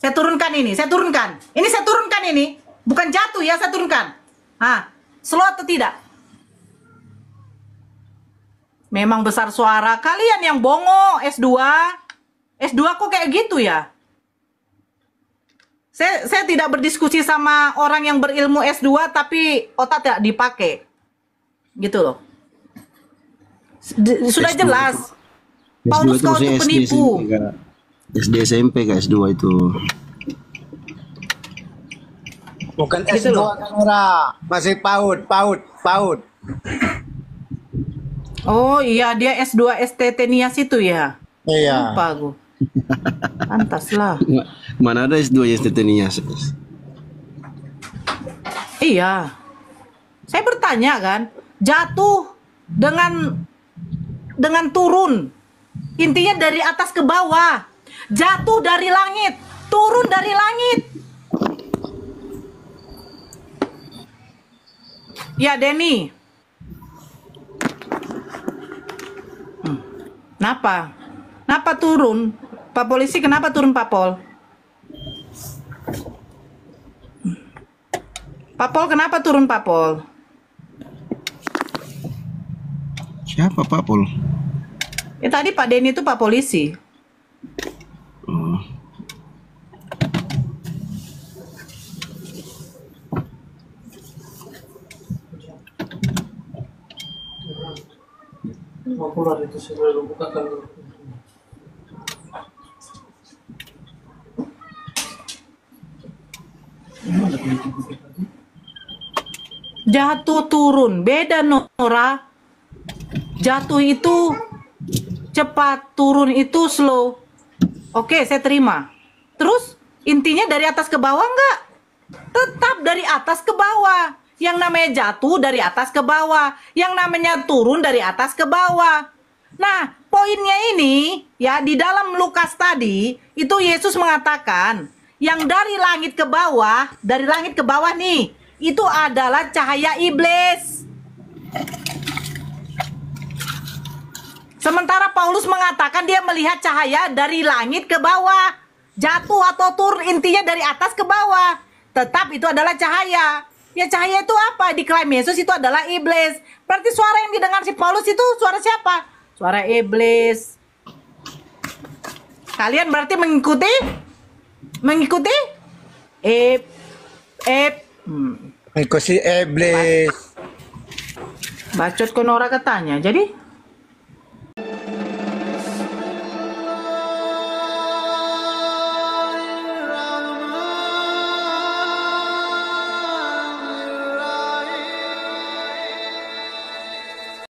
saya turunkan ini, saya turunkan. Ini saya turunkan ini. Bukan jatuh ya, saya turunkan. Slow atau tidak? Memang besar suara. Kalian yang bongo S2. S2 kok kayak gitu ya? Saya tidak berdiskusi sama orang yang berilmu S2 tapi otak tidak dipakai. Gitu loh. Sudah S2 jelas. S2 Paulus itu kau maksudnya itu penipu. SD SMP ke S2 itu. Bukan Gitu S2 loh. kan Nora, masih PAUD. Oh iya, dia S2 STT Nias itu ya? Iya. Lupa aku. Pantas lah. Mana ada S2 yang Nias? Iya. Saya bertanya kan, jatuh dengan turun. Intinya dari atas ke bawah. Jatuh dari langit, turun dari langit. Ya, Denny. Kenapa? Kenapa turun? Pak Polisi kenapa turun, Pak Pol? Pak Pol kenapa turun, Pak Pol? Siapa Pak Pol? Ya tadi Pak Denny itu Pak Polisi. Oh. Jatuh turun, beda Nora. Jatuh itu cepat, turun itu slow. Oke, saya terima. Terus intinya dari atas ke bawah enggak? Tetap dari atas ke bawah. Yang namanya jatuh dari atas ke bawah. Yang namanya turun dari atas ke bawah. Nah, poinnya ini ya di dalam Lukas tadi itu Yesus mengatakan yang dari langit ke bawah nih, itu adalah cahaya iblis. Sementara Paulus mengatakan dia melihat cahaya dari langit ke bawah. Jatuh atau turun intinya dari atas ke bawah. Tetap itu adalah cahaya. Ya cahaya itu apa? Diklaim Yesus itu adalah iblis. Berarti suara yang didengar si Paulus itu suara siapa? Suara iblis. Kalian berarti mengikuti? Mengikuti? Mengikuti iblis. Bacot ke Nora katanya. Jadi